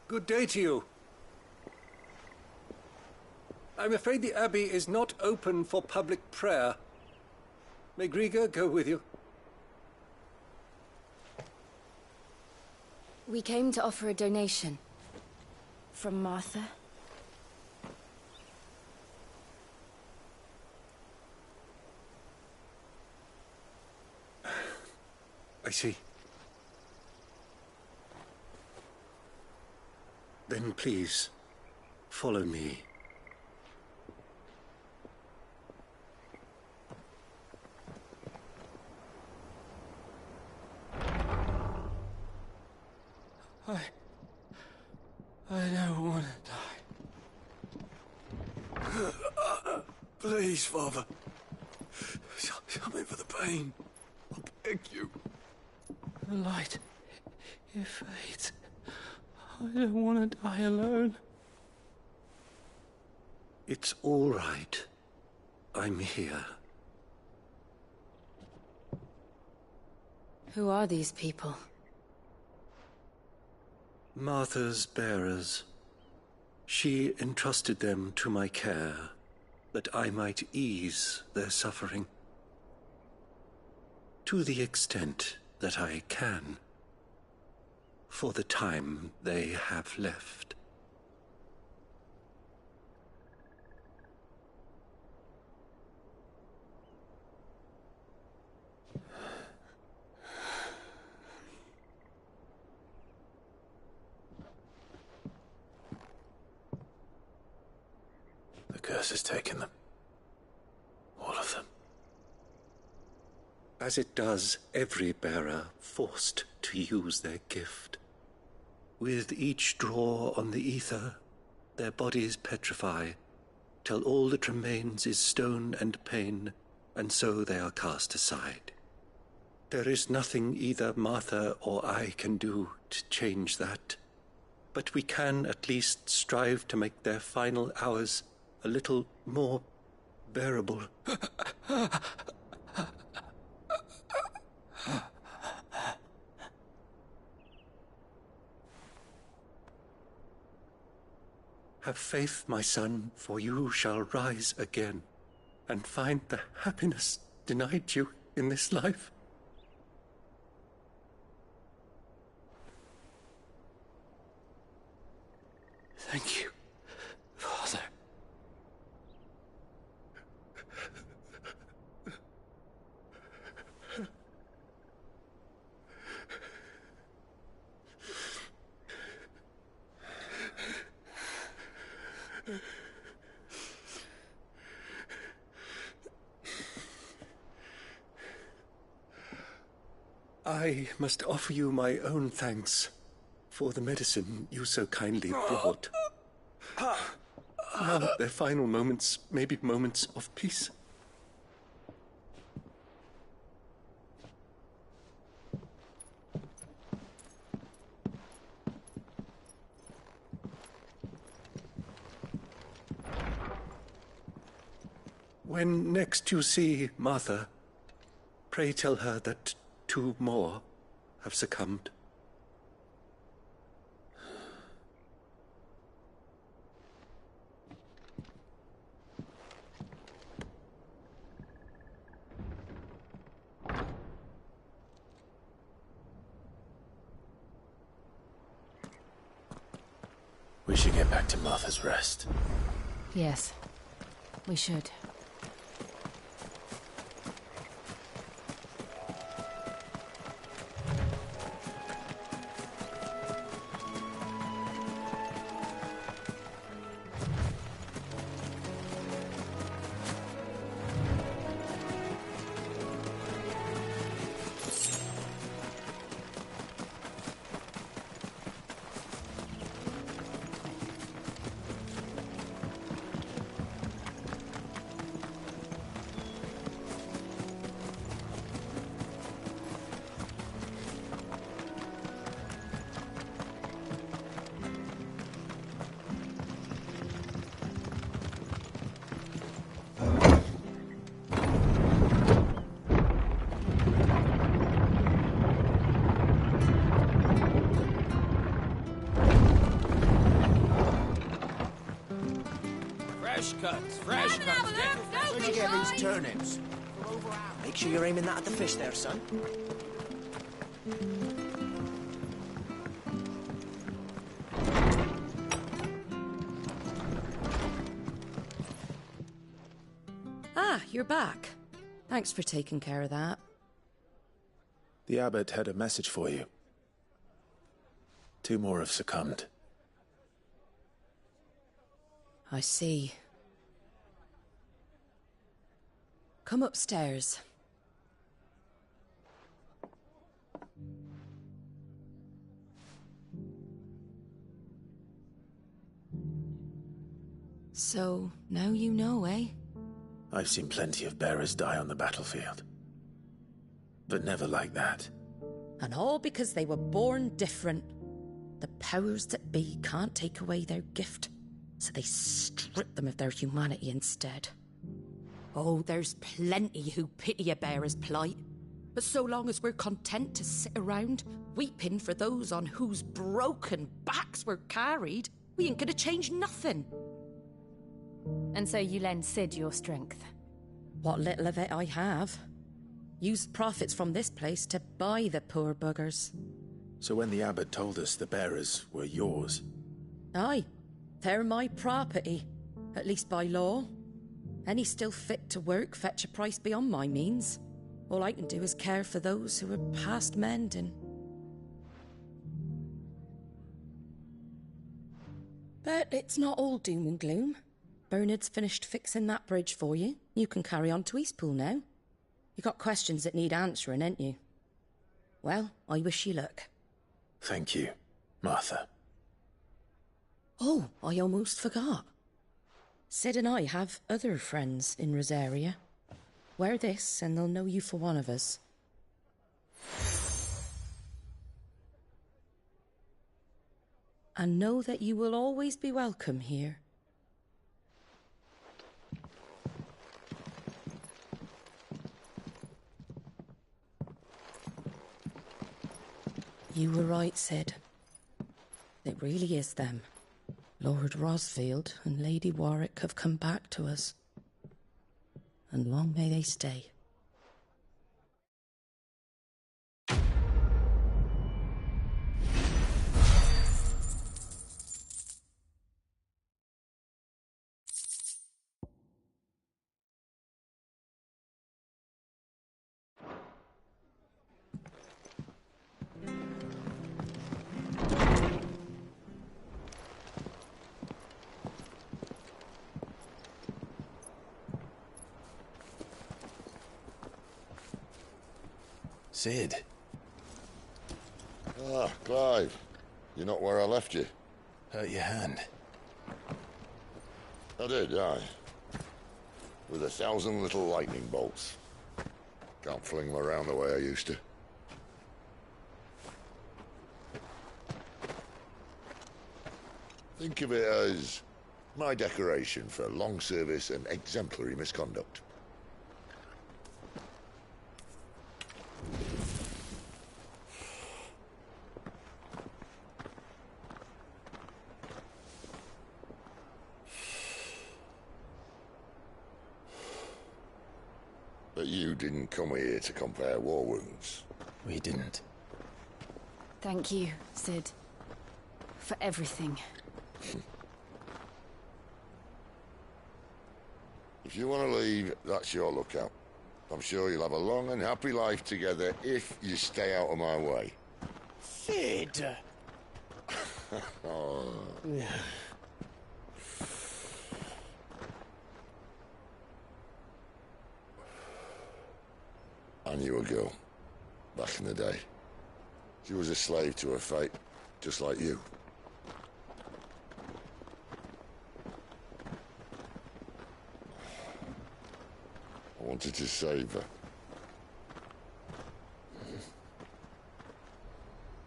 Good day to you. I'm afraid the Abbey is not open for public prayer. May Griga go with you? We came to offer a donation. From Martha. I see. Then please, follow me. I don't want to die. Please, Father. Help me for the pain. I beg you. The light, it fades. I don't want to die alone. It's all right. I'm here. Who are these people? Martha's bearers. She entrusted them to my care, that I might ease their suffering. To the extent that I can, for the time they have left. The curse has taken them. All of them. As it does every bearer forced to use their gift. With each draw on the ether, their bodies petrify, till all that remains is stone and pain, and so they are cast aside. There is nothing either Martha or I can do to change that, but we can at least strive to make their final hours a little more bearable. Have faith, my son, for you shall rise again, and find the happiness denied you in this life. Thank you, Father. I must offer you my own thanks for the medicine you so kindly brought. Now their final moments may be moments of peace. When next you see Martha, pray tell her that 2 more have succumbed. We should get back to Martha's Rest. Yes, we should. Fresh cuts. Where'd you get these turnips? Make sure you're aiming that at the fish there, son. Ah, you're back. Thanks for taking care of that. The abbot had a message for you. 2 more have succumbed. I see. Come upstairs. So, now you know, eh? I've seen plenty of bearers die on the battlefield. But never like that. And all because they were born different. The powers that be can't take away their gift, so they strip them of their humanity instead. Oh, there's plenty who pity a bearer's plight. But so long as we're content to sit around, weeping for those on whose broken backs we're carried, we ain't gonna change nothing. And so you lend Sid your strength? What little of it I have. Used profits from this place to buy the poor buggers. So when the abbot told us the bearers were yours... Aye, they're my property, at least by law. Any still fit to work fetch a price beyond my means. All I can do is care for those who are past mending. But it's not all doom and gloom. Bernard's finished fixing that bridge for you. You can carry on to Eastpool now. You got questions that need answering, ain't you? Well, I wish you luck. Thank you, Martha. Oh, I almost forgot. Sid and I have other friends in Rosaria. Wear this and they'll know you for one of us. And know that you will always be welcome here. You were right, Sid. It really is them. Lord Rosfield and Lady Warwick have come back to us. And long may they stay. Sid. Ah, Clive. You're not where I left you. Hurt your hand. I did, aye. With 1,000 little lightning bolts. Can't fling them around the way I used to. Think of it as my decoration for long service and exemplary misconduct. But you didn't come here to compare war wounds. We didn't. Thank you, Sid. For everything. If you want to leave, that's your lookout. I'm sure you'll have a long and happy life together if you stay out of my way. Sid! Oh. I knew a girl, back in the day. She was a slave to her fate, just like you. I wanted to save her.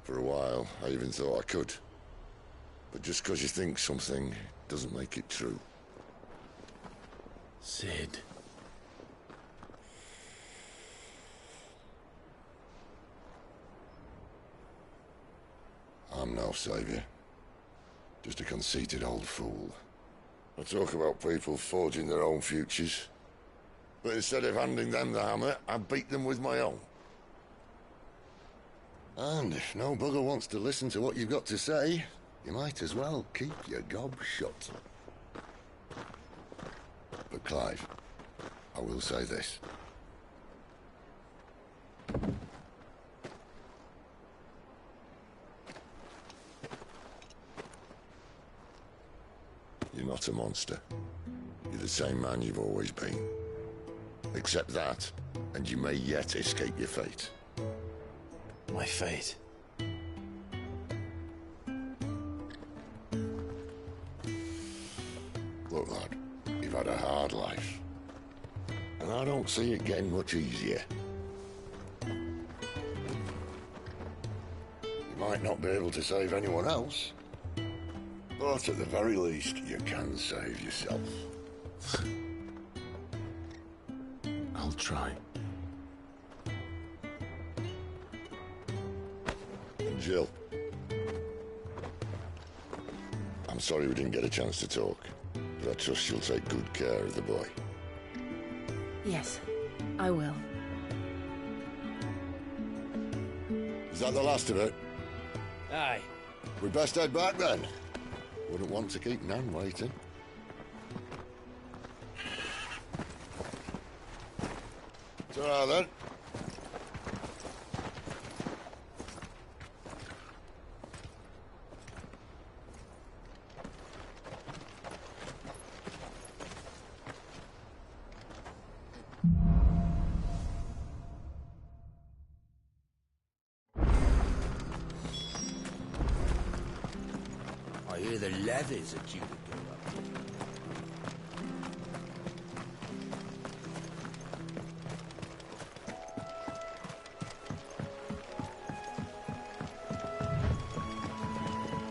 For a while, I even thought I could. But just because you think something doesn't make it true. Sid. I'm no savior. Just a conceited old fool. I talk about people forging their own futures. But instead of handing them the hammer, I beat them with my own. And if no bugger wants to listen to what you've got to say, you might as well keep your gob shut. But Clive, I will say this. not a monster. You're the same man you've always been. Accept that, and you may yet escape your fate. My fate? Look, lad, you've had a hard life. And I don't see it getting much easier. You might not be able to save anyone else, but at the very least, you can save yourself. I'll try. And Jill, I'm sorry we didn't get a chance to talk, but I trust you'll take good care of the boy. Yes, I will. Is that the last of it? Aye. We best head back then. Wouldn't want to keep Nan waiting. Ta-ra then. I hear the leathers are due to go up.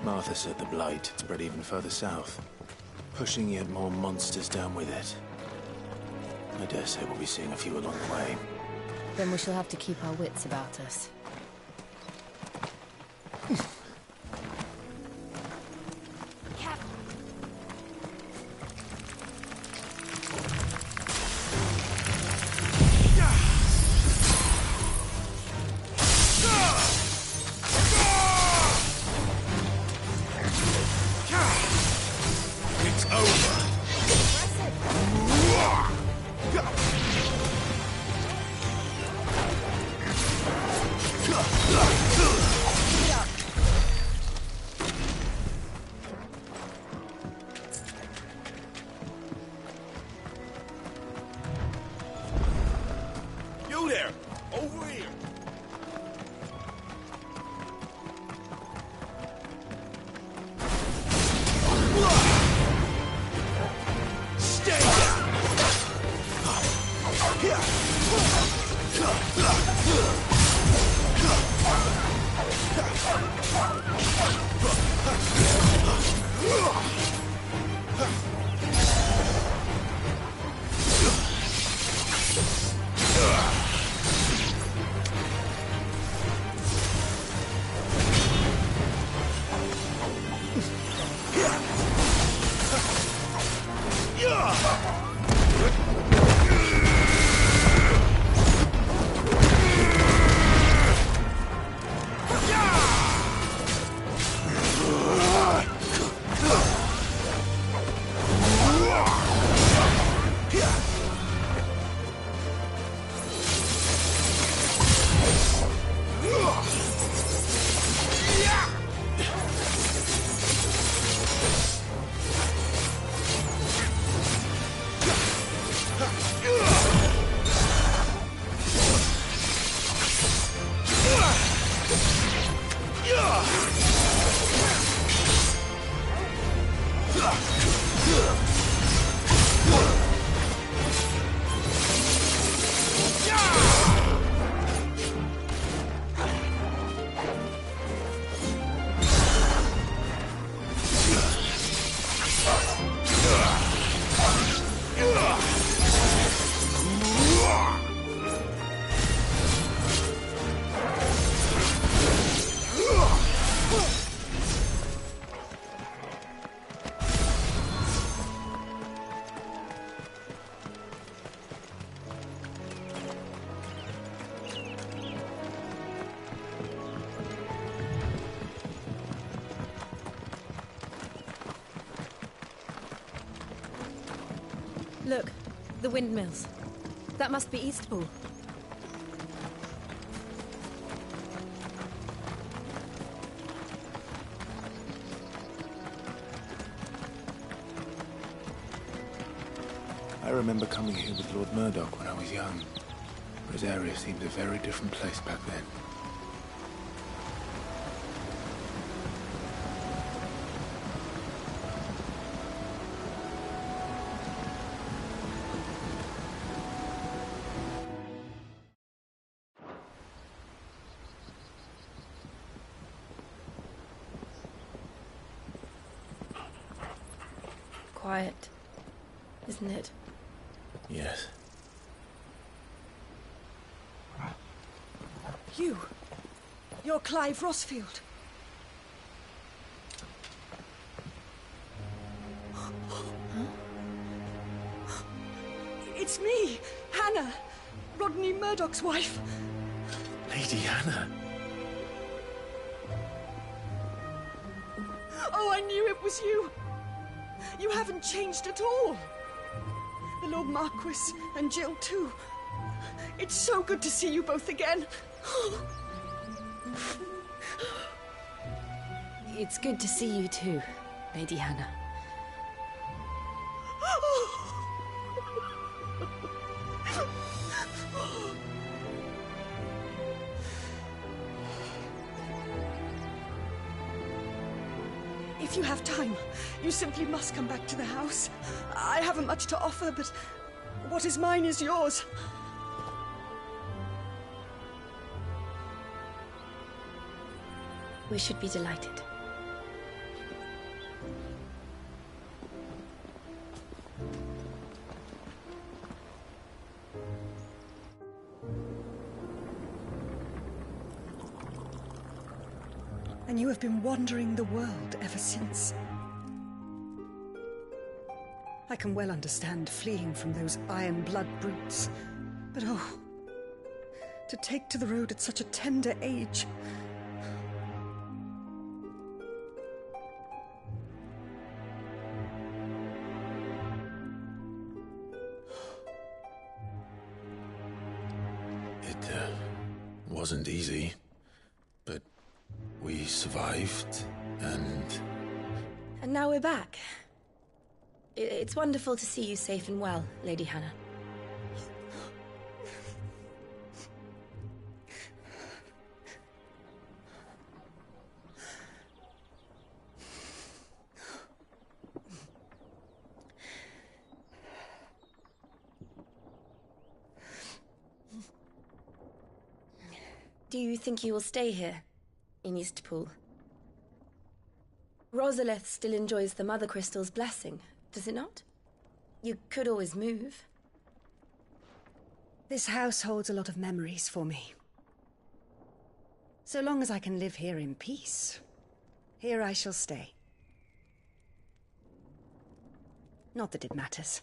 Martha said the blight spread even further south, pushing yet more monsters down with it. I dare say we'll be seeing a few along the way. Then we shall have to keep our wits about us. You there! Over here! Stay down! Look, the windmills. That must be Eastpool. remember coming here with Lord Murdoch when I was young. Rosaria seemed a very different place back then. Quiet, isn't it? Yes. You're Clive Rossfield. It's me, Hannah, Rodney Murdoch's wife. Lady Hannah. Oh, I knew it was you. You haven't changed at all. The Lord Marquis and Jill too. It's so good to see you both again. It's good to see you too, Lady Hannah. If you have time, you simply must come back to the house. I haven't much to offer, but what is mine is yours. We should be delighted. And you have been wandering the world ever since. I can well understand fleeing from those iron blood brutes. But oh, to take to the road at such a tender age. It wasn't easy, but we survived, and now we're back. It's wonderful to see you safe and well, Lady Hannah. Do you think you will stay here, in Eastpool? Rosalith still enjoys the Mother Crystal's blessing, does it not? You could always move. This house holds a lot of memories for me. So long as I can live here in peace, here I shall stay. Not that it matters.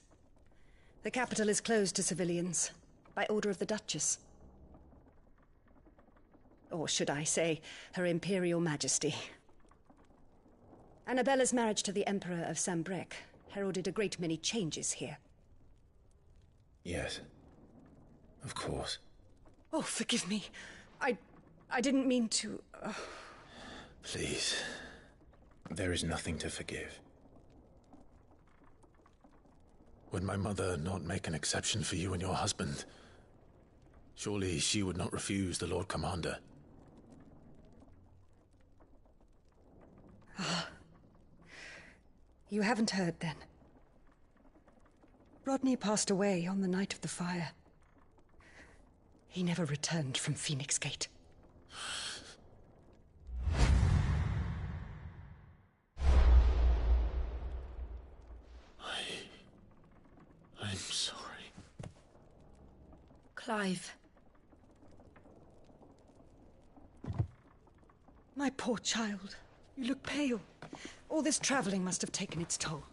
The capital is closed to civilians, by order of the Duchess. Or should I say, Her Imperial Majesty. Annabella's marriage to the Emperor of Sambrec heralded a great many changes here. yes, of course. Oh, forgive me. I didn't mean to... Please, there is nothing to forgive. Would my mother not make an exception for you and your husband? Surely she would not refuse the Lord Commander. You haven't heard, then. Rodney passed away on the night of the fire. He never returned from Phoenix Gate. I'm sorry. Clive. My poor child. You look pale. All this traveling must have taken its toll.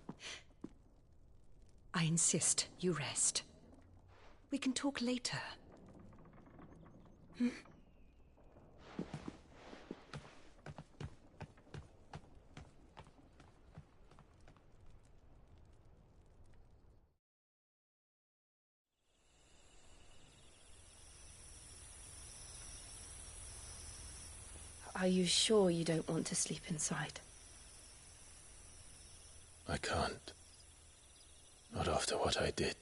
I insist you rest. We can talk later. Hmm? Are you sure you don't want to sleep inside? I can't. Not after what I did.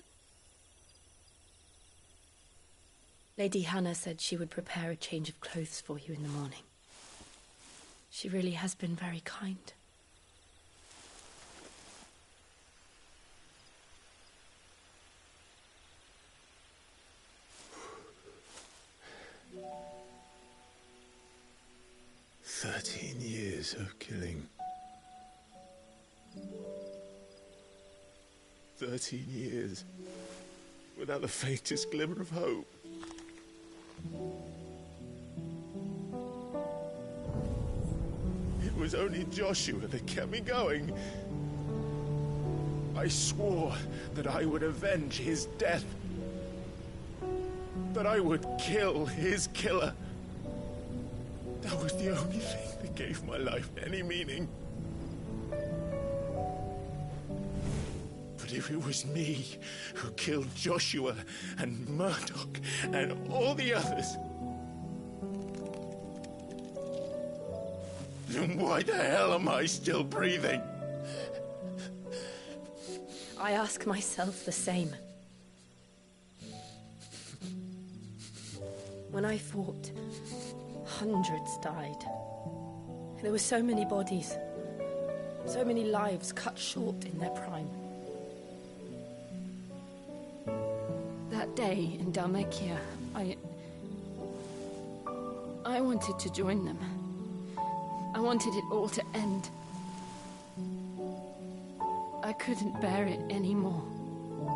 Lady Hannah said she would prepare a change of clothes for you in the morning. She really has been very kind. Years of killing. 13 years without the faintest glimmer of hope. It was only Joshua that kept me going. I swore that I would avenge his death. That I would kill his killer. That was the only thing that gave my life any meaning. But if it was me who killed Joshua and Murdoch and all the others, then why the hell am I still breathing? I ask myself the same. When I fought, hundreds died. There were so many bodies, so many lives cut short in their prime. That day in Dalmekia, I wanted to join them. I wanted it all to end. I couldn't bear it anymore.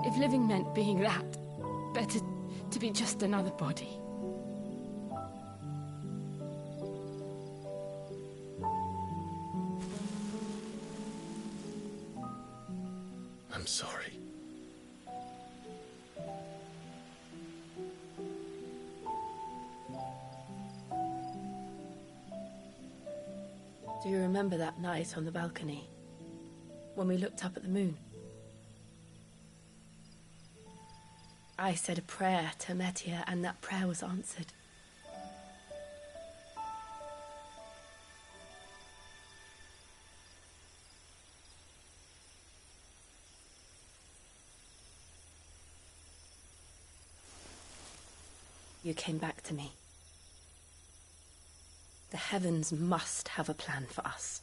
If living meant being that, better to be just another body. I'm sorry. Do you remember that night on the balcony, when we looked up at the moon? I said a prayer to Metia, and that prayer was answered. You came back to me. The heavens must have a plan for us.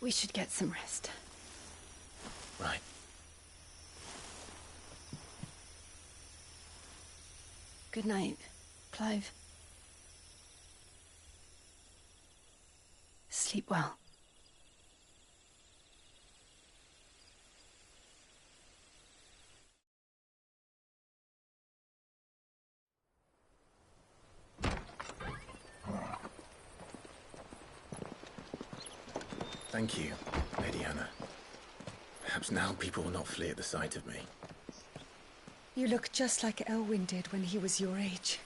We should get some rest. Right. Good night, Clive. Sleep well. Thank you, Lady Hannah. Perhaps now people will not flee at the sight of me. You look just like Elwyn did when he was your age.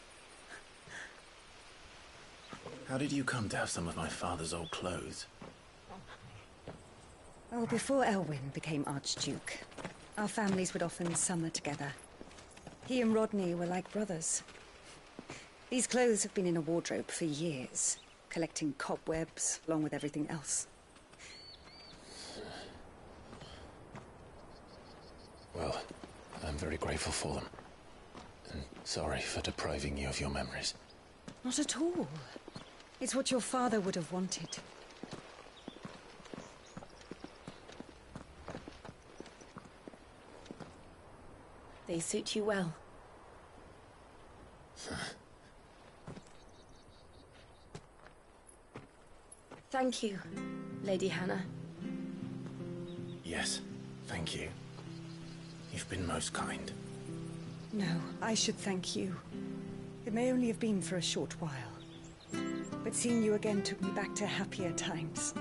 How did you come to have some of my father's old clothes? Oh, before Elwyn became Archduke, our families would often summer together. He and Rodney were like brothers. These clothes have been in a wardrobe for years, collecting cobwebs along with everything else. Well, I'm very grateful for them. And sorry for depriving you of your memories. Not at all. It's what your father would have wanted. They suit you well. Thank you, Lady Hannah. Yes, thank you. You've been most kind. No, I should thank you. It may only have been for a short while. But seeing you again took me back to happier times.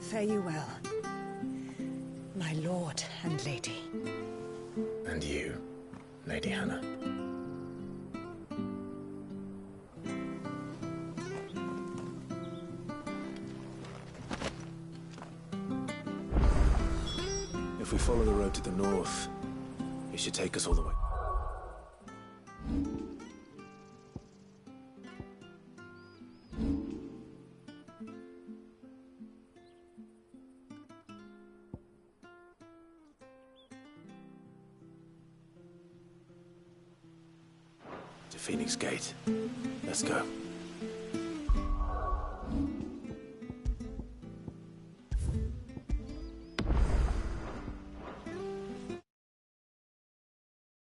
Fare you well, my lord and lady. And you, Lady Hannah. If we follow the road to the north, it should take us all the way. Phoenix Gate. Let's go.